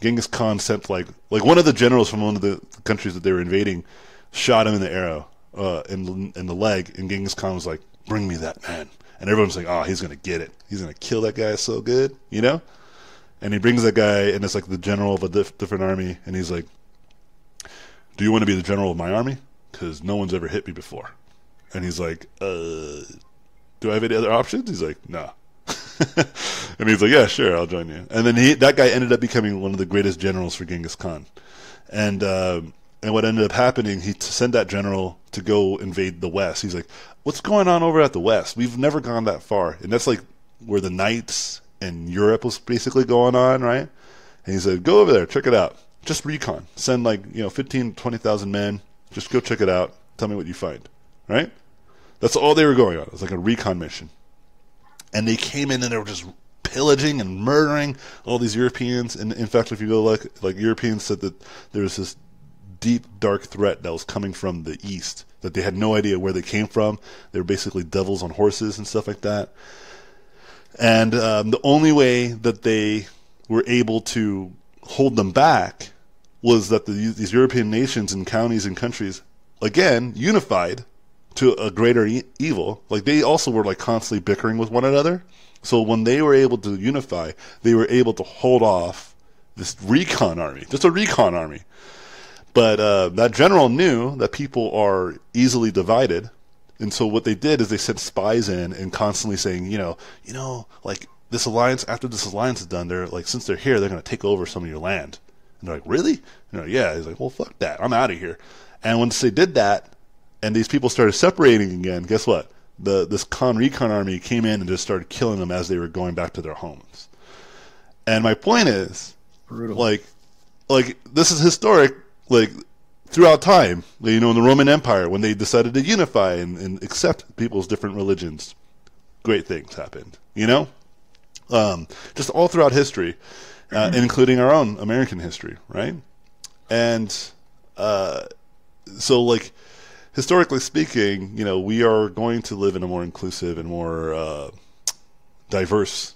S1: Genghis Khan sent like one of the generals from one of the countries that they were invading shot him in the arrow in the leg, and Genghis Khan was like, bring me that man. And everyone's like, oh, he's gonna get it. He's gonna kill that guy so good, you know? And he brings that guy, and it's like the general of a different army, and he's like, do you want to be the general of my army? Because no one's ever hit me before. And he's like, do I have any other options? He's like, no. And he's like, yeah, sure, I'll join you. And then that guy ended up becoming one of the greatest generals for Genghis Khan. And what ended up happening, he sent that general to go invade the West. He's like, what's going on over at the West? We've never gone that far. And that's like where the Knights and Europe was basically going on, right? And he said, go over there, check it out. Just recon. Send like, 15, 20,000 men. Just go check it out. Tell me what you find, right? That's all they were going on. It was like a recon mission. And they came in and they were just pillaging and murdering all these Europeans. And in fact, if you go like Europeans said that there was this deep, dark threat that was coming from the east, that they had no idea where they came from. They were basically devils on horses and stuff like that. And the only way that they were able to hold them back was that these European nations and counties and countries, again, unified to a greater evil. Like they also were like constantly bickering with one another. So when they were able to unify, they were able to hold off this recon army, just a recon army. But that general knew that people are easily divided. And so what they did is they sent spies in and constantly saying, like this alliance, after this alliance is done, they're like, since they're here, they're going to take over some of your land. And they're like, really? Yeah. He's like, well, fuck that. I'm out of here. And once they did that, and these people started separating again, guess what? This Khan recon army came in and just started killing them as they were going back to their homes. And my point is,
S2: brutal.
S1: Like this is historic, like throughout time. In the Roman Empire, when they decided to unify and accept people's different religions, great things happened. Just all throughout history, including our own American history, right? And so, like, historically speaking, we are going to live in a more inclusive and more diverse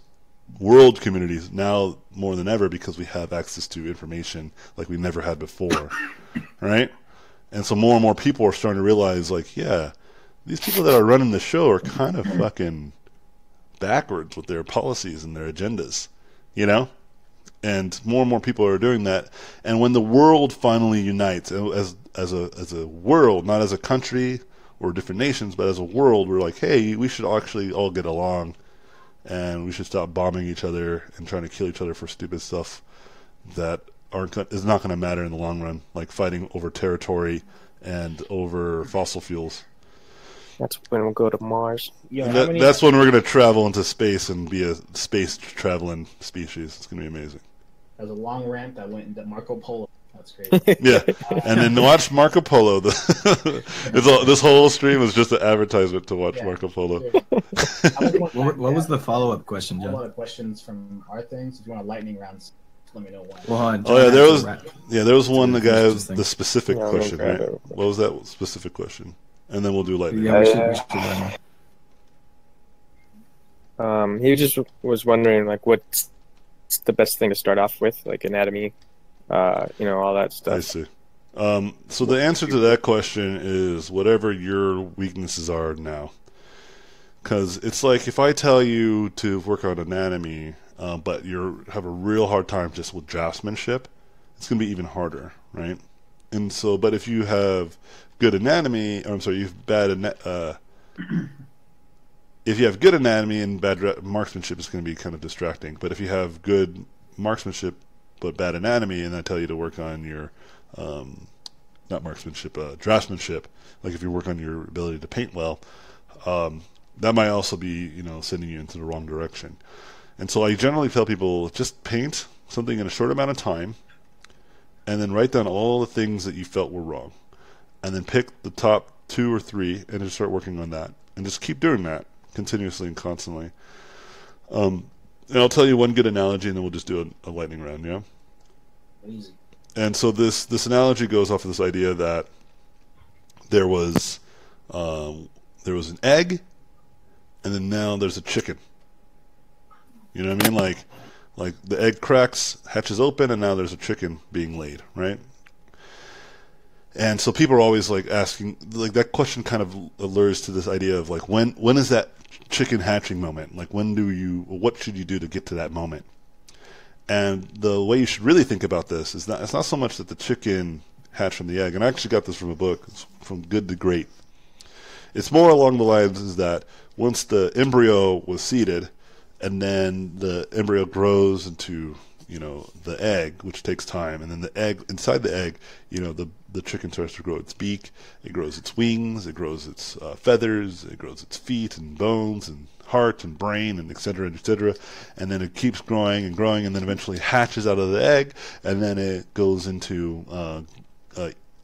S1: world communities now more than ever because we have access to information like we never had before, right? And so more and more people are starting to realize, like, yeah, these people that are running the show are kind of fucking backwards with their policies and their agendas, and more people are doing that. And when the world finally unites as a world, not as a country or different nations, but as a world, we're like, hey, we should actually all get along, and we should stop bombing each other and trying to kill each other for stupid stuff that is not going to matter in the long run, like fighting over territory and over fossil fuels.
S4: That's when we'll go to Mars.
S1: That's when we're going to travel into space and be a space traveling species. It's going to be amazing.
S3: That was a long rant that went into Marco Polo. That's crazy.
S1: Yeah, and then watch Marco Polo. This whole stream was just an advertisement to watch Marco Polo.
S2: What was the follow-up question,
S3: I have a
S2: John?
S3: lot of questions from our things. If you want a lightning round, let me know when.
S2: Well, hold on,
S1: Oh yeah,
S2: John,
S1: there was one. The guy
S2: Interesting.
S1: the specific
S4: Yeah,
S1: question,
S4: grab
S1: right?
S4: it.
S1: What was that specific question? And then we'll do lightning.
S2: Yeah, we should
S4: He just was wondering, like, what's the best thing to start off with, like anatomy, all that stuff.
S1: I see. So the answer to that question is whatever your weaknesses are now. Because it's like if I tell you to work on anatomy, but you have a real hard time just with draftsmanship, it's going to be even harder, right? And so, but if you have good anatomy, or I'm sorry, you have if you have good anatomy and bad marksmanship, it's going to be kind of distracting. But if you have good marksmanship but bad anatomy, and I tell you to work on your not marksmanship, draftsmanship, like if you work on your ability to paint well, that might also be sending you into the wrong direction. And so I generally tell people just paint something in a short amount of time, and then write down all the things that you felt were wrong, and then pick the top 2 or 3 and just start working on that, and just keep doing that continuously and constantly. And I'll tell you one good analogy, and then we'll just do a lightning round. Yeah.
S3: Easy.
S1: And so this analogy goes off of this idea that there was an egg, and then now there's a chicken. You know what I mean? Like the egg cracks, hatches open, and now there's a chicken being laid, right? And so people are always like asking, like that question kind of allures to this idea of like when is that chicken hatching moment? Like what should you do to get to that moment? And the way you should really think about this is it's not so much that the chicken hatched from the egg, and I actually got this from a book, it's From Good to Great. It's more along the lines is that once the embryo was seeded, and then the embryo grows into the egg, which takes time, and then the egg inside the egg, the chicken starts to grow its beak, it grows its wings, it grows its feathers, it grows its feet and bones and heart and brain and et cetera, and then it keeps growing and growing, and then eventually hatches out of the egg, and then it goes into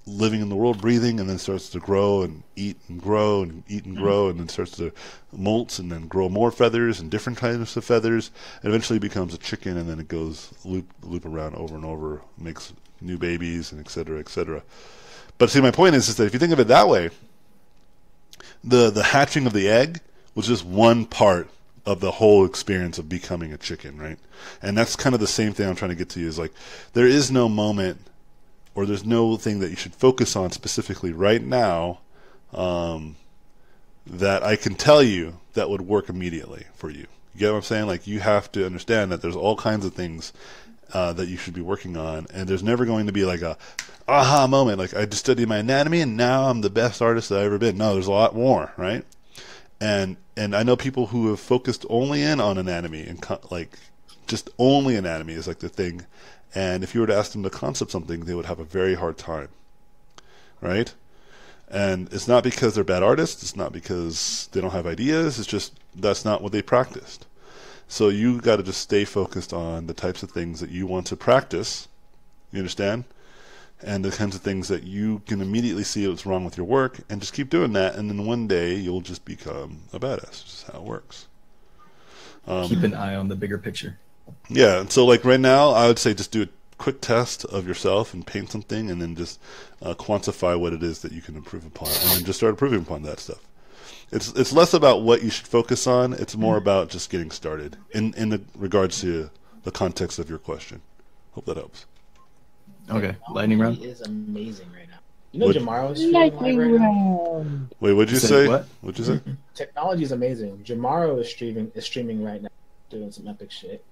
S1: living in the world, breathing, and then starts to grow and eat and grow and eat and grow, and then starts to molt and then grow more feathers and different kinds of feathers, and eventually becomes a chicken, and then it goes loop around over and over, makes new babies, and et cetera, et cetera. But see, my point is that if you think of it that way, the hatching of the egg was just one part of the whole experience of becoming a chicken, right? And that's kind of the same thing I'm trying to get to you, is like there is no moment or there's no thing that you should focus on specifically right now that I can tell you that would work immediately for you. You get what I'm saying? Like you have to understand that there's all kinds of things that you should be working on, and there's never going to be like a aha moment, like I just studied my anatomy and now I'm the best artist that I've ever been. No, there's a lot more, right? And I know people who have focused only in on anatomy and like just only anatomy is like the thing. And if you were to ask them to concept something, they would have a very hard time, right? And it's not because they're bad artists. It's not because they don't have ideas. It's just that's not what they practiced. So you got to just stay focused on the types of things that you want to practice. You understand? And the kinds of things that you can immediately see what's wrong with your work, and just keep doing that. And then one day you'll just become a badass. That's just how it works.
S2: Keep an eye on the bigger picture.
S1: Yeah, and so like right now, I would say just do a quick test of yourself and paint something, and then just quantify what it is that you can improve upon, and then just start improving upon that stuff. It's less about what you should focus on; it's more about just getting started in regards to the context of your question. Hope that helps.
S2: Okay, lightning round.
S3: He is amazing right now. You know, Jamaro is streaming live right now.
S1: Wait, what'd you say? What? What'd you say?
S3: Technology is amazing. Jamaro is streaming right now, doing some epic shit.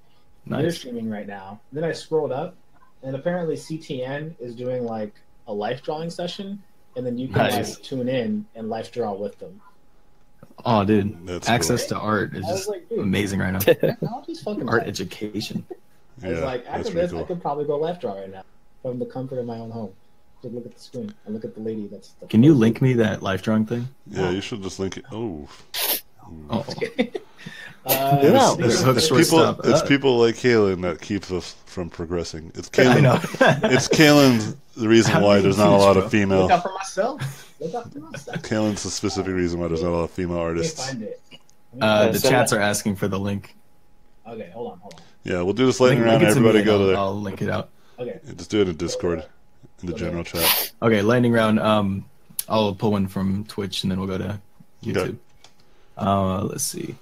S3: They're
S2: Nice.
S3: streaming right now. Then I scrolled up, and apparently CTN is doing like a life drawing session, and then you can
S2: Nice.
S3: like tune in and life draw with them.
S2: Oh, dude,
S1: That's
S2: access
S1: cool.
S2: to art is
S3: I was
S2: just
S3: like, dude,
S2: amazing right now.
S3: technology's fucking
S2: Art
S3: tight.
S2: education.
S3: I was
S1: Yeah,
S3: like,
S1: that's
S3: after
S1: pretty
S3: this, I
S1: cool.
S3: could probably go life draw right now from the comfort of my own home. Just look at the screen and look at the lady that's. The
S2: Can you link me that life drawing thing?
S1: Yeah, you should just link it. Oh.
S2: Oh,
S4: No.
S2: This hook
S1: It's
S2: short
S1: people,
S2: stop.
S1: it's people like Kaylin that keeps us from progressing. It's
S2: I
S1: Kaylin.
S2: know.
S1: It's Kaylin's the reason
S2: How
S1: why
S2: many
S1: there's not a
S2: views,
S1: lot
S2: bro?
S1: of female.
S3: Look out for myself. Look out for myself.
S1: Kaylin's the specific reason why there's not a lot of female
S3: Let me
S1: artists.
S3: find it.
S2: The
S4: Send
S2: chats
S4: that.
S2: are asking for the link.
S3: Okay, hold on.
S1: Yeah, we'll do this lightning
S2: Link
S1: round.
S2: it to me
S1: Everybody
S2: and
S1: go to the.
S2: I'll link it out.
S3: Okay.
S1: Just do it in Discord, in the general chat.
S2: Okay, lightning round. I'll pull one from Twitch and then we'll go to YouTube. Let's see.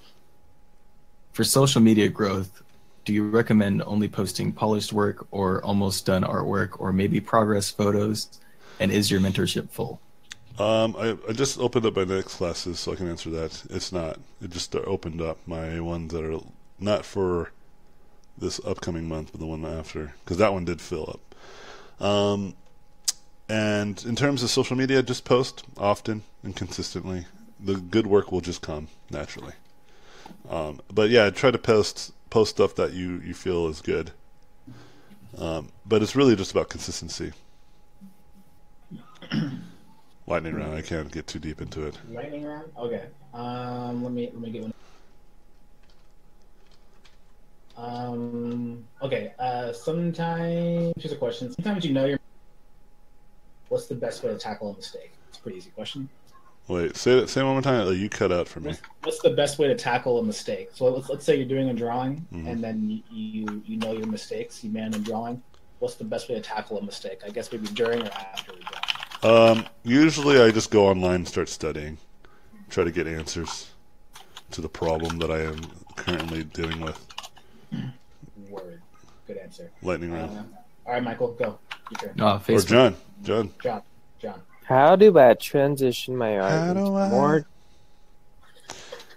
S2: For social media growth, do you recommend only posting polished work or almost done artwork or maybe progress photos? And is your mentorship full?
S1: I just opened up my next classes, so I can answer that. It's not. It just opened up my ones that are not for this upcoming month, but the one after, because that one did fill up. And in terms of social media, just post often and consistently. The good work will just come naturally. But yeah, try to post stuff that you feel is good. But it's really just about consistency. Lightning round. I can't get too deep into it.
S3: Lightning round. Okay. Let me get one. Okay. Sometimes here's a question. Sometimes you know your. What's the best way to tackle a mistake? It's a pretty easy question.
S1: Wait, say it one more time. You cut out for me.
S3: What's the best way to tackle a mistake? So let's say you're doing a drawing,
S1: Mhm.
S3: and then you know your mistakes. You man in drawing. What's the best way to tackle a mistake? I guess maybe during or after the drawing.
S1: Usually I just go online and start studying, try to get answers to the problem that I am currently dealing with.
S3: Word. Good answer.
S1: Lightning round.
S3: All right, Michael, go. Your turn.
S1: Or
S2: Facebook.
S1: John.
S3: John.
S4: How do I transition my art
S1: How do
S4: into
S1: I-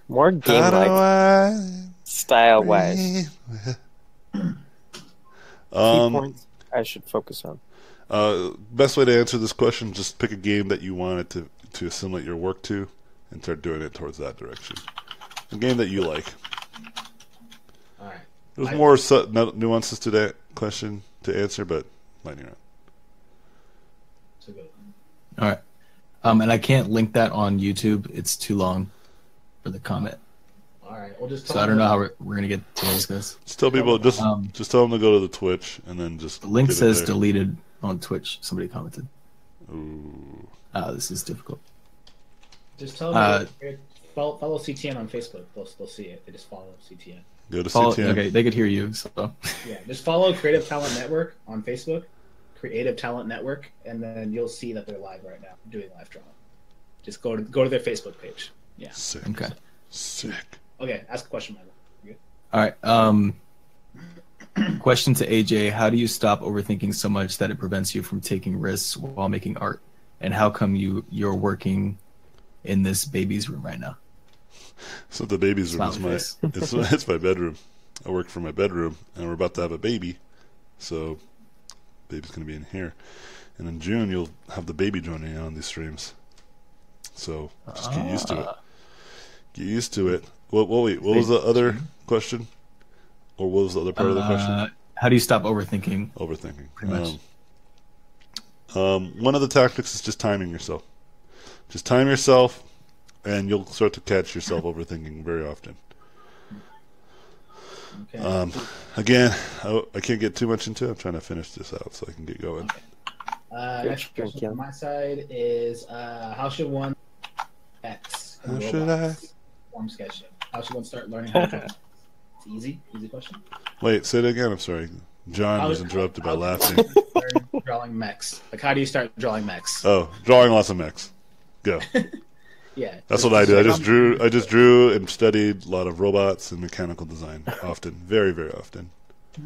S4: more game-like, style-wise? Key points I should focus on.
S1: Best way to answer this question: just pick a game that you want it to assimilate your work to, and start doing it towards that direction. A game that you like.
S3: All right.
S1: There's more nuances to that question to answer, but lightning round.
S3: It's a good one.
S2: All right. And I can't link that on YouTube. It's too long for the comment.
S3: All right. We'll just.
S2: So I don't know how we're going to get to those guys.
S1: Just tell people, just tell them to go to the Twitch and then just.
S2: The link
S1: get it
S2: says
S1: there.
S2: deleted on Twitch. Somebody commented.
S1: Ooh.
S2: This is difficult.
S3: Just tell them follow CTN on Facebook. They'll see it. They just follow CTN.
S1: Go to
S2: Follow,
S1: CTN.
S2: okay, they could hear you. So
S3: Yeah, just follow Creative Talent Network on Facebook, Creative Talent Network, and then you'll see that they're live right now doing live drama. Just go to their Facebook page. Yeah.
S1: Sick.
S2: okay.
S1: Sick.
S3: Okay, ask a question, Michael. You good?
S2: All right. Question to AJ: how do you stop overthinking so much that it prevents you from taking risks while making art? And how come you're working in this baby's room right now?
S1: So the baby's room is
S2: Smiley
S1: my
S2: face.
S1: it's my bedroom. I work from my bedroom, and we're about to have a baby, so baby's gonna be in here. And in June, you'll have the baby joining in on these streams. So just get used to it. Get used to it. What was the other question? Or what was the other part of the question?
S2: How do you stop overthinking?
S1: Overthinking.
S2: Pretty much.
S1: One of the tactics is just timing yourself. Just time yourself, and you'll start to catch yourself overthinking very often.
S3: Okay.
S1: Again, I can't get too much into it. I'm trying to finish this out so I can get going.
S3: Next question from my side is how should one X in
S1: How should
S3: robots form sketching? How should one start learning how to draw? It's easy question.
S1: Wait, say it again. I'm sorry. John
S3: How-
S1: was interrupted by
S3: how-
S1: laughing.
S3: Learn drawing mechs. Like, how do you start drawing mechs?
S1: Oh, drawing lots of mechs. Go.
S3: Yeah,
S1: That's what I do. I just drew and studied a lot of robots and mechanical design. Often, very, very often.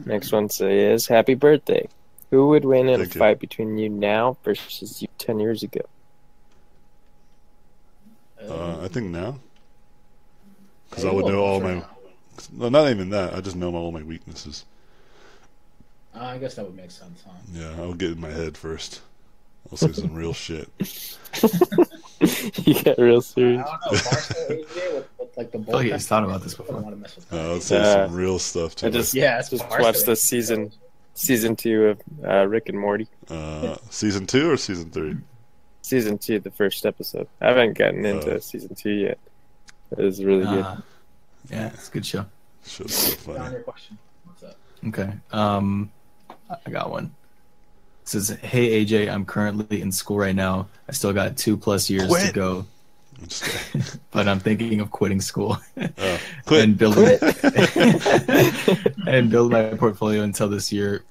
S4: Next one is happy birthday. Who would win in
S1: Thank
S4: a
S1: you.
S4: fight between you now versus you 10 years ago?
S1: I think now, because I would know all my, Well, not even that. I just know all my weaknesses.
S3: I guess that would make sense, huh?
S1: Yeah, I'll get in my head first. I'll say some real shit.
S4: You get real serious.
S3: I don't know. Barstool AJ with like the
S2: I feel like
S3: bullpen.
S2: he's thought about this
S3: I don't
S2: before.
S3: want to mess with that.
S1: I'll say some real stuff too.
S4: I just
S3: it's
S4: just
S3: Barstool
S4: watched the
S3: AJ.
S4: season 2 of Rick and Morty.
S1: Season 2 or season 3?
S4: Season 2, the first episode. I haven't gotten into season 2 yet. It was really good.
S2: Yeah, it's a good show.
S1: Show's so
S3: On
S1: funny.
S3: your question. What's up?
S2: Okay. I got one. It says, "Hey AJ, I'm currently in school right now. I still got 2+ years to
S1: Quit.
S2: go,
S1: I'm just kidding.
S2: but I'm thinking of quitting school
S1: Quit.
S2: and building and build my portfolio until this year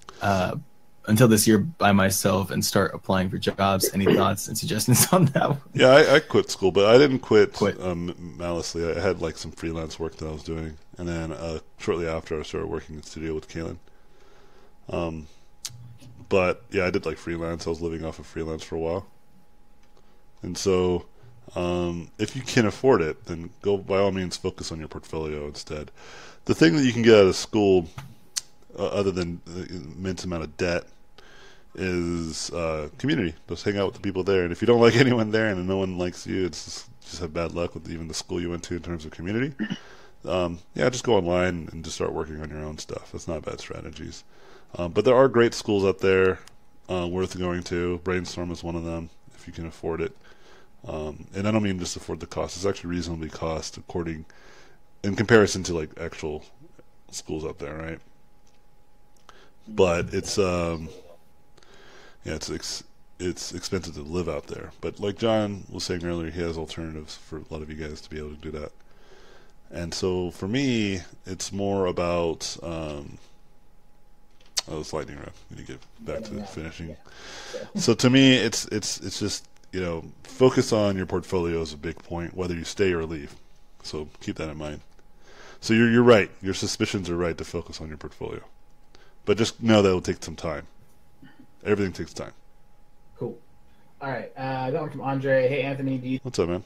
S2: by myself and start applying for jobs. Any thoughts and suggestions on that one?"
S1: Yeah, I quit school, but I didn't quit,
S2: Quit.
S1: maliciously. I had like some freelance work that I was doing, and then shortly after I started working in the studio with Kaylin. But yeah, I did like freelance. I was living off of freelance for a while, and so if you can afford it, then go by all means focus on your portfolio instead. The thing that you can get out of school, other than the immense amount of debt, is community. Just hang out with the people there, and if you don't like anyone there and no one likes you, it's just have bad luck with even the school you went to in terms of community. Yeah, just go online and just start working on your own stuff. That's not bad strategies. But there are great schools out there worth going to. Brainstorm is one of them if you can afford it. And I don't mean just afford the cost. It's actually reasonably cost in comparison to like actual schools out there, right? But it's it's expensive to live out there. But like John was saying earlier, he has alternatives for a lot of you guys to be able to do that. And so for me, it's more about it's lightning round. We need to get back to finishing. So to me, it's just, focus on your portfolio is a big point, whether you stay or leave. So keep that in mind. So you're right. Your suspicions are right to focus on your portfolio, but just know that it'll take some time. Everything takes time.
S3: Cool. All right. I got one from Andre. Hey Anthony, do you
S1: What's up, man?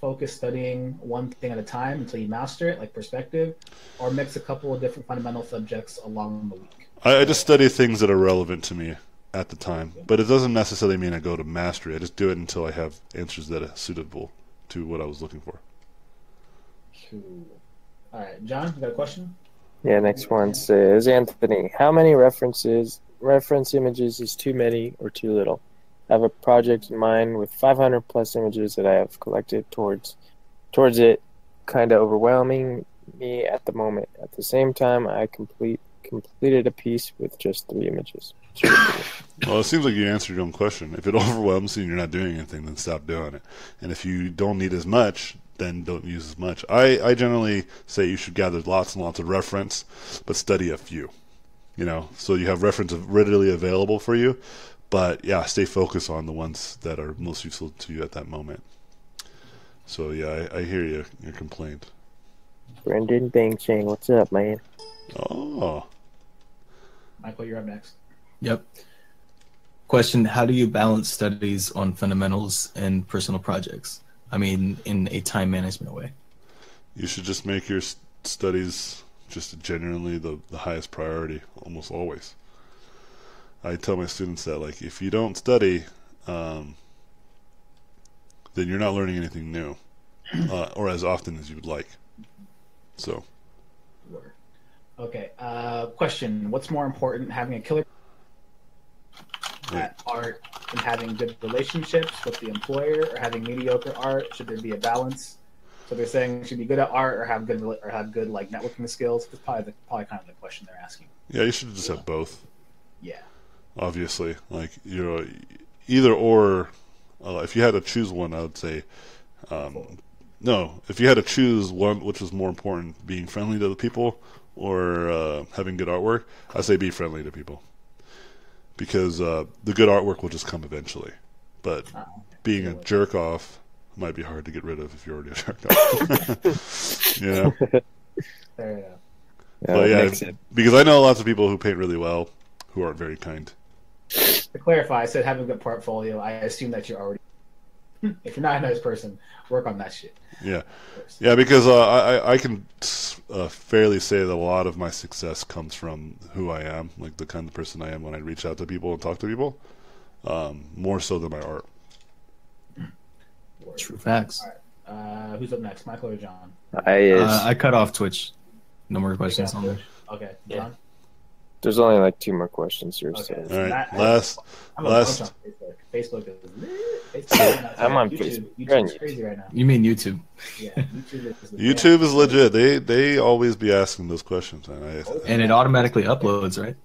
S3: focus studying one thing at a time until you master it, like perspective, or mix a couple of different fundamental subjects along the week?
S1: I just study things that are relevant to me at the time, but it doesn't necessarily mean I go to mastery. I just do it until I have answers that are suitable to what I was looking for.
S3: Cool. All right, John, you got a question?
S4: Yeah, next one says, Anthony, how many reference images is too many or too little? I have a project in mind with 500 plus images that I have collected towards it, kind of overwhelming me at the moment. At the same time, I completed a piece with just 3 images.
S1: Well, it seems like you answered your own question. If it overwhelms you and you're not doing anything, then stop doing it. And if you don't need as much, then don't use as much. I generally say you should gather lots and lots of reference, but study a few. So you have reference readily available for you. But yeah, stay focused on the ones that are most useful to you at that moment. So yeah, I hear your complaint.
S4: Brendan Bangchang, what's up, man?
S1: Oh.
S3: Michael, you're up next.
S2: Yep. Question: how do you balance studies on fundamentals and personal projects? I mean, in a time management way.
S1: You should just make your studies just genuinely the highest priority, almost always. I tell my students that, like, if you don't study, then you're not learning anything new, or as often as you would like. So.
S3: Okay. Question: what's more important, having a killer at art and having good relationships with the employer, or having mediocre art? Should there be a balance? So they're saying should be good at art or have good like networking skills. That's probably kind of the question they're asking.
S1: Yeah, you should just have both.
S3: Yeah.
S1: Obviously, like either or. If you had to choose one, I would say no. If you had to choose one, which is more important, being friendly to the people or having good artwork, I say be friendly to people, because the good artwork will just come eventually. But being a jerk off might be hard to get rid of if you're already a jerk off.
S3: Fair enough.
S1: But yeah, because I know lots of people who paint really well who aren't very kind.
S3: To clarify, I said having a good portfolio. I assume that you're already If you're not a nice person, work on that shit.
S1: Yeah, yeah, because I can fairly say that a lot of my success comes from who I am, like the kind of person I am when I reach out to people and talk to people, more so than my art.
S2: True facts.
S3: All right. Who's up next, Michael or John?
S2: I cut off Twitch. No more questions on there.
S3: Okay,
S4: Yeah.
S3: John.
S4: There's only like 2 more questions here.
S3: Okay.
S4: So.
S1: All right,
S3: I'm
S1: last.
S3: on Facebook. Facebook is lit. Facebook,
S4: I'm on
S3: YouTube.
S4: Facebook.
S3: YouTube's crazy right now.
S2: You mean YouTube?
S3: Yeah, YouTube is.
S1: YouTube is legit. They always be asking those questions, man.
S2: And it automatically uploads, right?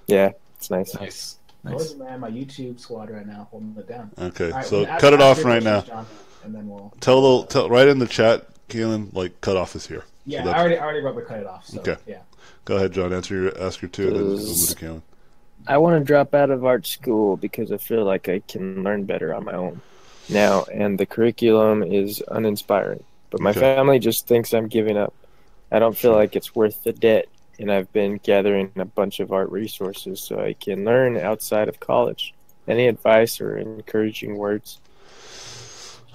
S4: Yeah, it's nice.
S2: Nice.
S3: Nice.
S2: Nice.
S3: Man, my YouTube squad right now holding it down.
S1: Okay,
S3: All right,
S1: so
S3: well,
S1: cut it
S3: ask
S1: off
S3: your
S1: right now.
S3: questions, John, and then we'll
S1: Tell right in the chat, Keelan, like cut off is here.
S3: Yeah,
S1: So
S3: I already rubber cut it off. So,
S1: Okay.
S3: Yeah.
S1: Go ahead, John. Ask your two, and then we'll move to Keelan.
S4: I want to drop out of art school because I feel like I can learn better on my own now, and the curriculum is uninspiring. But my
S1: Okay.
S4: family just thinks I'm giving up. I don't feel like it's worth the debt, and I've been gathering a bunch of art resources so I can learn outside of college. Any advice or encouraging words?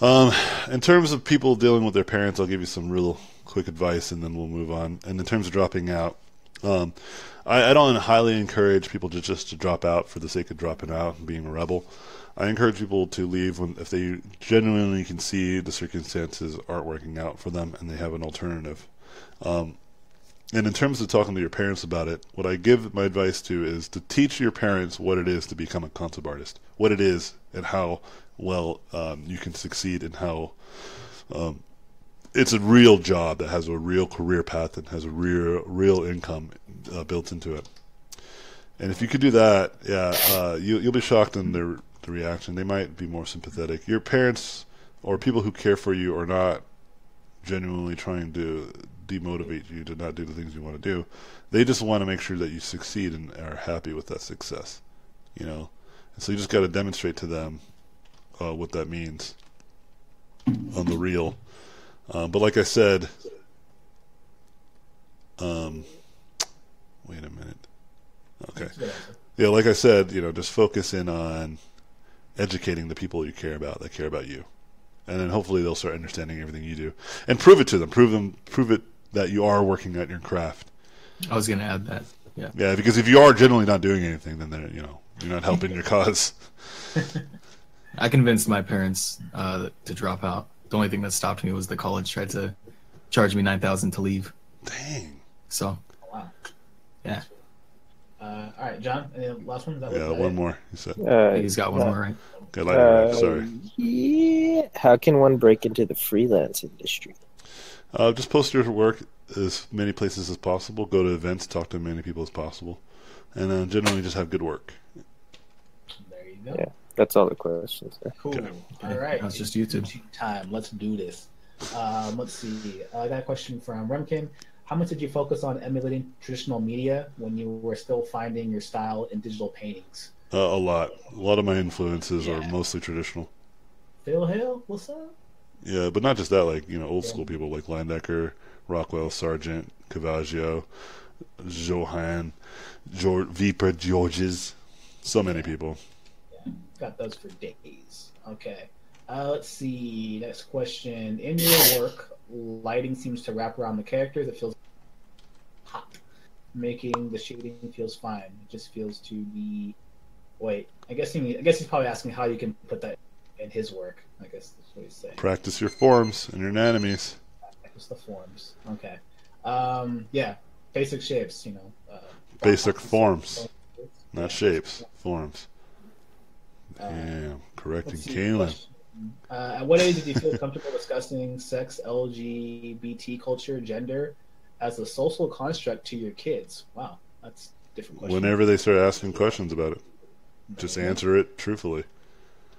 S1: In terms of people dealing with their parents, I'll give you some real quick advice, and then we'll move on. And in terms of dropping out, I don't highly encourage people just to drop out for the sake of dropping out and being a rebel. I encourage people to leave if they genuinely can see the circumstances aren't working out for them and they have an alternative. And in terms of talking to your parents about it, what I give my advice to is to teach your parents what it is to become a concept artist, what it is and how well you can succeed, and how it's a real job that has a real career path and has a real income built into it. And if you could do that, you'll be shocked in the reaction. They might be more sympathetic. Your parents or people who care for you are not genuinely trying to demotivate you to not do the things you want to do. They just want to make sure that you succeed and are happy with that success, And so you just got to demonstrate to them what that means on the real. But like I said, wait a minute. Okay. Yeah, like I said, just focus in on educating the people you care about that care about you. And then hopefully they'll start understanding everything you do. And prove it to them. Prove it that you are working at your craft.
S2: I was going to add that. Yeah.
S1: Yeah, because if you are generally not doing anything, then you're not helping your cause.
S2: I convinced my parents to drop out. The only thing that stopped me was the college tried to charge me $9,000 to leave.
S1: Dang.
S2: So,
S3: Wow.
S2: yeah.
S3: All right, John. Any last one? Is that
S1: Yeah, one more. You said.
S2: He's got one more, right?
S1: Okay, lighter, sorry.
S4: Yeah. How can one break into the freelance industry?
S1: Just post your work as many places as possible. Go to events, talk to as many people as possible, and generally just have good work.
S3: There you go.
S4: Yeah, that's all the questions there.
S3: Cool.
S1: Okay.
S3: All right.
S2: That's just YouTube.
S3: Time. Let's do this. Let's see. I got a question from Remkin. How much did you focus on emulating traditional media when you were still finding your style in digital paintings?
S1: A lot. A lot of my influences are
S3: Yeah.
S1: mostly traditional.
S3: Phil Hill, what's up?
S1: Yeah, but not just that. Like old school people like Landecker, Rockwell, Sargent, Cavaggio, Johann, Viper, Georges. So many people.
S3: Yeah, got those for days. Okay. Let's see. Next question. In your work, lighting seems to wrap around the characters. It feels hot. Making the shading feels fine. It just feels to be. Wait. I guess he's probably asking how you can put that in his work. I guess that's what he's saying.
S1: Practice your forms and your anatomies.
S3: Practice the forms. Okay. Yeah. Basic shapes.
S1: Basic forms, not
S3: Yeah.
S1: shapes. Forms.
S3: Uh,
S1: Damn, correcting
S3: Let's see,
S1: Kalen.
S3: question. At what age did you feel comfortable discussing sex, LGBT culture, gender as a social construct to your kids? Wow, that's a different question.
S1: Whenever they start asking questions about it, just answer it truthfully.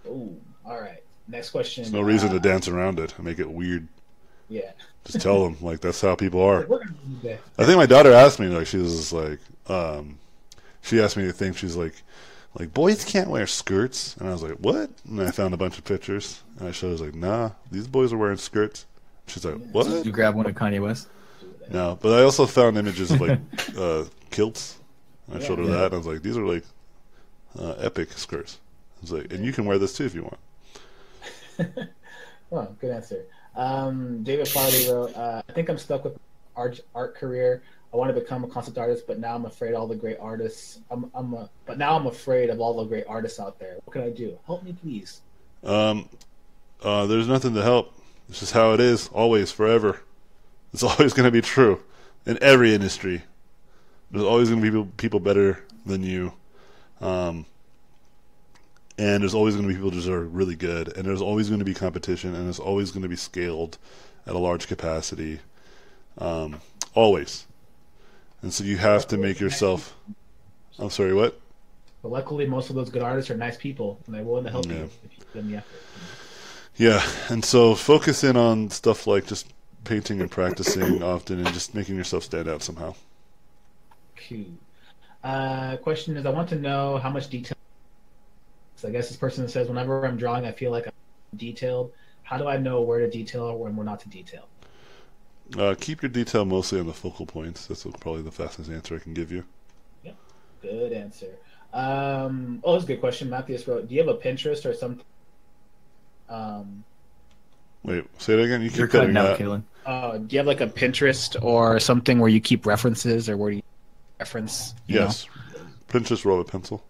S3: Oh, all right. Next question.
S1: There's no reason to dance around it and make it weird.
S3: Yeah.
S1: Just tell them, like, that's how people are.
S3: We're gonna do that.
S1: I think my daughter asked me, like, she was just like, she asked me to think, she's like, boys can't wear skirts. And I was like, what? And I found a bunch of pictures. And I showed her, I was like, nah, these boys are wearing skirts. She's like, what?
S2: Did you grab one of Kanye West?
S1: No, but I also found images of, like, kilts. And I showed her
S2: Yeah.
S1: that, and I was like, these are, like, epic skirts. I was like, and you can wear this, too, if you want.
S3: Oh, good answer. David Farley wrote, I think I'm stuck with art career. I want to become a concept artist, but now I'm afraid all the great artists. But now I'm afraid of all the great artists out there. What can I do? Help me, please.
S1: There's nothing to help. It's just how it is, always, forever. It's always going to be true in every industry. There's always going to be people better than you. And there's always going to be people that are really good. And there's always going to be competition. And there's always going to be scaled at a large capacity. Always. And so you have to make yourself... I'm sorry, what?
S3: But luckily, most of those good artists are nice people. And they're willing to help you if you put in the effort.
S1: Yeah, and so focus in on stuff like just painting and practicing often and just making yourself stand out somehow.
S3: Cool. Question is, I want to know how much detail... So I guess this person says, whenever I'm drawing, I feel like I'm detailed. How do I know where to detail or when we're not to detail?
S1: Keep your detail mostly on the focal points. That's probably the fastest answer I can give you.
S3: Yep, good answer. That's a good question. Matthias wrote, do you have a Pinterest or something?
S1: Wait, say it again? You
S2: You're
S1: keep
S2: cutting
S1: cutting
S2: out,
S1: that.
S2: Kaylin.
S3: Do you have like a Pinterest or something where you keep references or where you reference?
S1: Yes. Pinterest Robotpencil.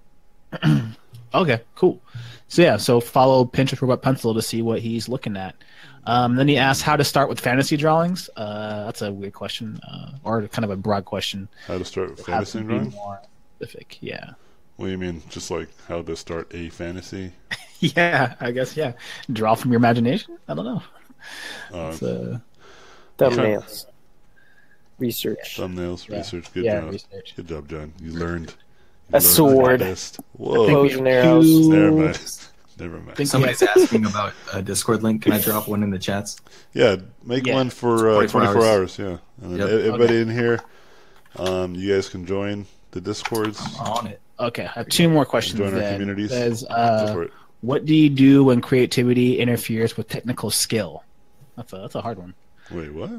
S3: Okay, cool. So follow Pinterest Robotpencil to see what he's looking at. Then he asked how to start with fantasy drawings. That's a weird question, or kind of a broad question.
S1: How to start with
S3: Have
S1: fantasy
S3: to be
S1: drawing?
S3: more specific, yeah.
S1: What do you mean? Just like how to start a fantasy?
S3: Yeah, I guess, yeah. Draw from your imagination? I don't know.
S4: Thumbnails. Research.
S1: Thumbnails,
S3: Yeah.
S1: research. Good
S3: Yeah,
S1: job.
S3: research.
S1: Good job, John. You learned.
S4: A sword.
S1: Whoa.
S4: Bows and arrows.
S1: Never mind. Never mind.
S3: Think-
S2: Somebody's asking about a Discord link. Can I drop one in the chats?
S1: Yeah, make
S3: Yeah.
S1: one for
S2: 24
S1: 24 hours. Yeah. And then
S2: Yep.
S1: everybody in here, you guys can join the Discords.
S2: On it.
S3: Okay, I have two more questions
S1: Join our
S3: then.
S1: communities.
S3: It says,
S1: Go for it.
S3: what do you do when creativity interferes with technical skill? That's a hard one.
S1: Wait, what?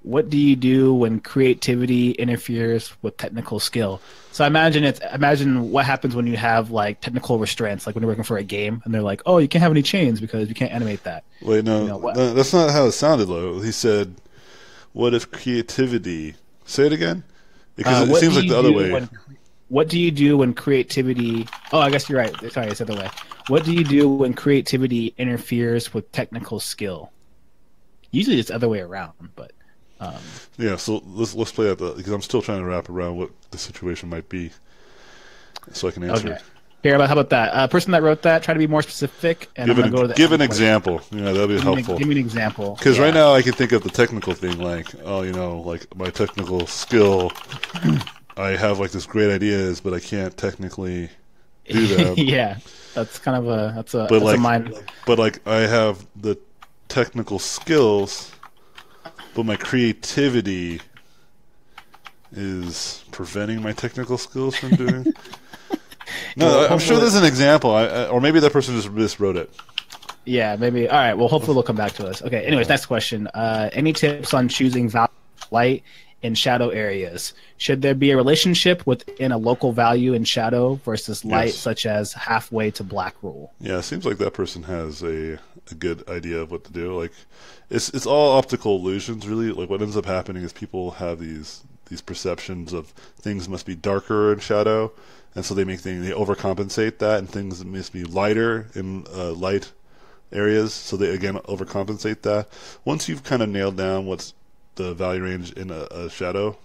S3: What do you do when creativity interferes with technical skill? So imagine what happens when you have like technical restraints, like when you're working for a game and they're like, oh, you can't have any chains because you can't animate that.
S1: Wait, no,
S3: You know, what-
S1: that's not how it sounded, though. He said, what if creativity... Say it again? Because it
S3: What
S1: seems
S3: do
S1: like
S3: you
S1: the other
S3: do
S1: way.
S3: what do you do when creativity... Oh, I guess you're right. Sorry, it's the other way. What do you do when creativity interferes with technical skill? Usually it's the other way around, but...
S1: Yeah, so let's play that, because I'm still trying to wrap around what the situation might be so I can answer
S3: Okay.
S1: it.
S3: Here, how about that? Person that wrote that, try to be more specific. And
S1: Give
S3: I'm going to go to the
S1: give an
S3: end question.
S1: example. Yeah, that'd be
S3: Give me,
S1: helpful.
S3: give me an example.
S1: Because
S3: Yeah.
S1: right now I can think of the technical thing, like, oh, like my technical skill, I have like this great ideas, but I can't technically do them.
S3: Yeah, that's kind of a
S1: But
S3: that's
S1: like,
S3: a mind.
S1: but like I have the technical skills, but my creativity is preventing my technical skills from doing. No,
S3: Well,
S1: I'm sure there's an example, or maybe that person just miswrote it.
S3: Yeah, maybe. All right. Well, hopefully they'll come back to us. Okay. Anyways, next question. Any tips on choosing value light in shadow areas? Should there be a relationship within a local value in shadow versus light,
S1: Yes.
S3: such as halfway to black rule?
S1: Yeah, it seems like that person has a good idea of what to do. Like, it's all optical illusions, really. Like, what ends up happening is people have these perceptions of things must be darker in shadow, and so they overcompensate that, and things must be lighter in light areas, so they again overcompensate that. Once you've kind of nailed down what's the value range in a shadow,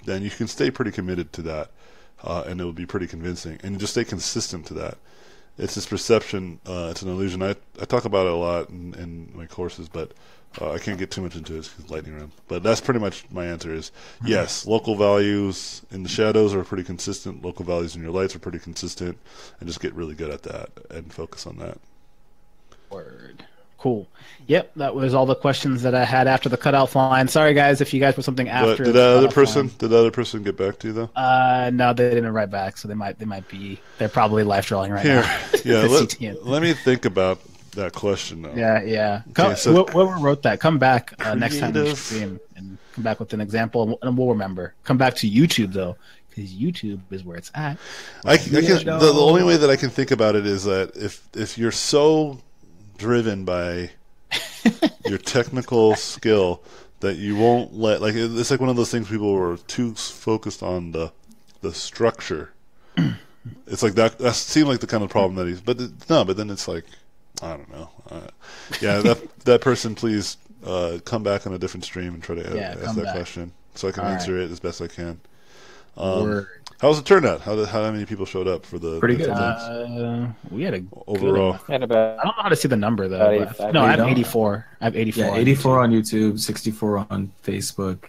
S1: then you can stay pretty committed to that, and it will be pretty convincing, and just stay consistent to that. It's this perception, it's an illusion. I talk about it a lot in my courses, but I can't get too much into it because it's lightning round. But that's pretty much my answer is yes, local values in the shadows are pretty consistent, local values in your lights are pretty consistent, and just get really good at that and focus on that.
S3: Word. Cool. Yep, that was all the questions that I had after the cutoff line. Sorry, guys, if you guys put something after.
S1: But did that other person get back to you though?
S3: No, they didn't write back, so they might be. They're probably live drawing right
S1: Here,
S3: now.
S1: yeah.
S3: The
S1: Let,
S3: CTN.
S1: let me think about that question though.
S3: Yeah.
S1: Okay, so-
S3: Whoever wrote that, come back next time we
S1: Creative.
S3: stream and come back with an example, and we'll remember. Come back to YouTube though, because YouTube is where it's at.
S1: I can, the only way that I can think about it is that if you're so driven by your technical skill that you won't let, like, it's like one of those things people were too focused on the structure. It's like that seemed like the kind of problem that he's, but then it's like, I don't know. Yeah, that person, please come back on a different stream and try to ask that question so I can answer it as best I can. How was the turnout? How many people showed up for the
S2: Pretty good.
S3: We had a
S1: overall?
S3: I don't know how to see the number though. No, I have 84. I have 84.
S2: Yeah, 84 on YouTube, 64 on Facebook,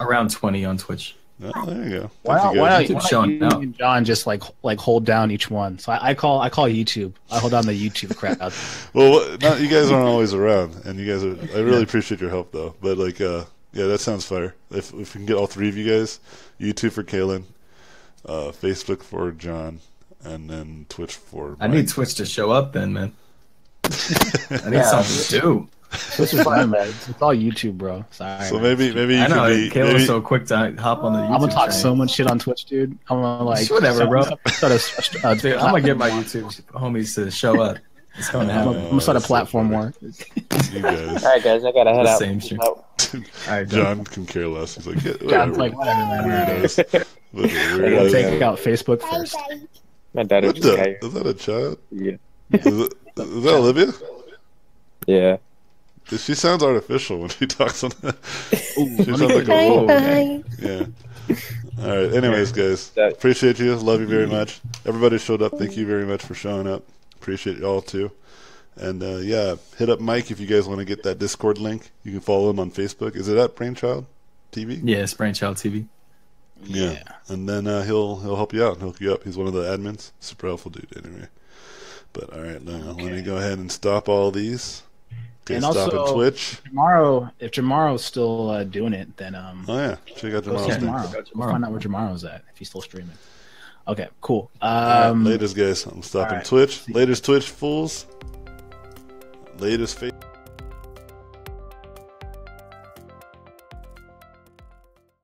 S2: around 20 on Twitch.
S1: Oh, there you go.
S3: Why
S2: YouTube
S3: don't
S2: showing
S3: you
S2: out.
S3: and John just like hold down each one? So I call YouTube. I hold down the YouTube crowd.
S1: Well, you guys aren't always around, and you guys are. I really appreciate your help though. But like, yeah, that sounds fire. If we can get all three of you guys, YouTube for Kalen, Facebook for John, and then Twitch for Mike.
S2: I need Twitch to show up then, man. I need something to do.
S3: This is fine, man. It's all YouTube, bro. Sorry.
S1: So maybe you
S2: I know
S1: could be.
S2: Kayla's so quick to hop on the YouTube.
S3: I'm gonna talk
S2: train.
S3: so much shit on Twitch, dude. I'm gonna like
S2: whatever, bro.
S3: Dude,
S2: I'm gonna get my YouTube homies to show up. It's going to
S3: I'm
S2: happen.
S3: gonna start a platform war.
S1: You guys.
S4: All right, guys, I gotta head
S2: The
S4: out.
S2: same shit.
S4: Oh,
S2: All right,
S1: John can care less. He's like, yeah,
S3: John's
S1: whatever.
S3: like, whatever, man.
S1: Weirdos.
S3: We'll
S1: Weirdos.
S3: take out Facebook first.
S4: my daughter
S1: What
S4: just got
S1: the?
S4: here.
S1: Is that a child?
S4: Yeah.
S1: Is that Olivia?
S4: Yeah.
S1: She sounds artificial when she talks on that. She sounds
S3: me
S1: like
S3: get
S1: a robot.
S5: Bye.
S1: Yeah. All right. Anyways, guys, appreciate you. Love you very much. Everybody showed up. Thank you very much for showing up. Appreciate y'all too. And yeah, hit up Mike if you guys want to get that Discord link. You can follow him on Facebook. Is it at Brainchild TV?
S2: Yeah, it's Brainchild TV.
S1: Yeah. And then he'll help you out and hook you up. He's one of the admins. Super helpful dude. Anyway. But all right, now let me go ahead and stop all these. Okay,
S3: And
S1: stop
S3: also,
S1: at Twitch.
S3: if Tomorrow's still doing it, then
S1: Oh yeah, check out
S3: go
S1: tomorrow's
S3: see
S1: thing.
S3: Tomorrow. We'll find out where Tomorrow's at if he's still streaming. Okay, cool.
S1: Latest guys, I'm stopping
S3: all right.
S1: Twitch. Latest Twitch fools. Latest face.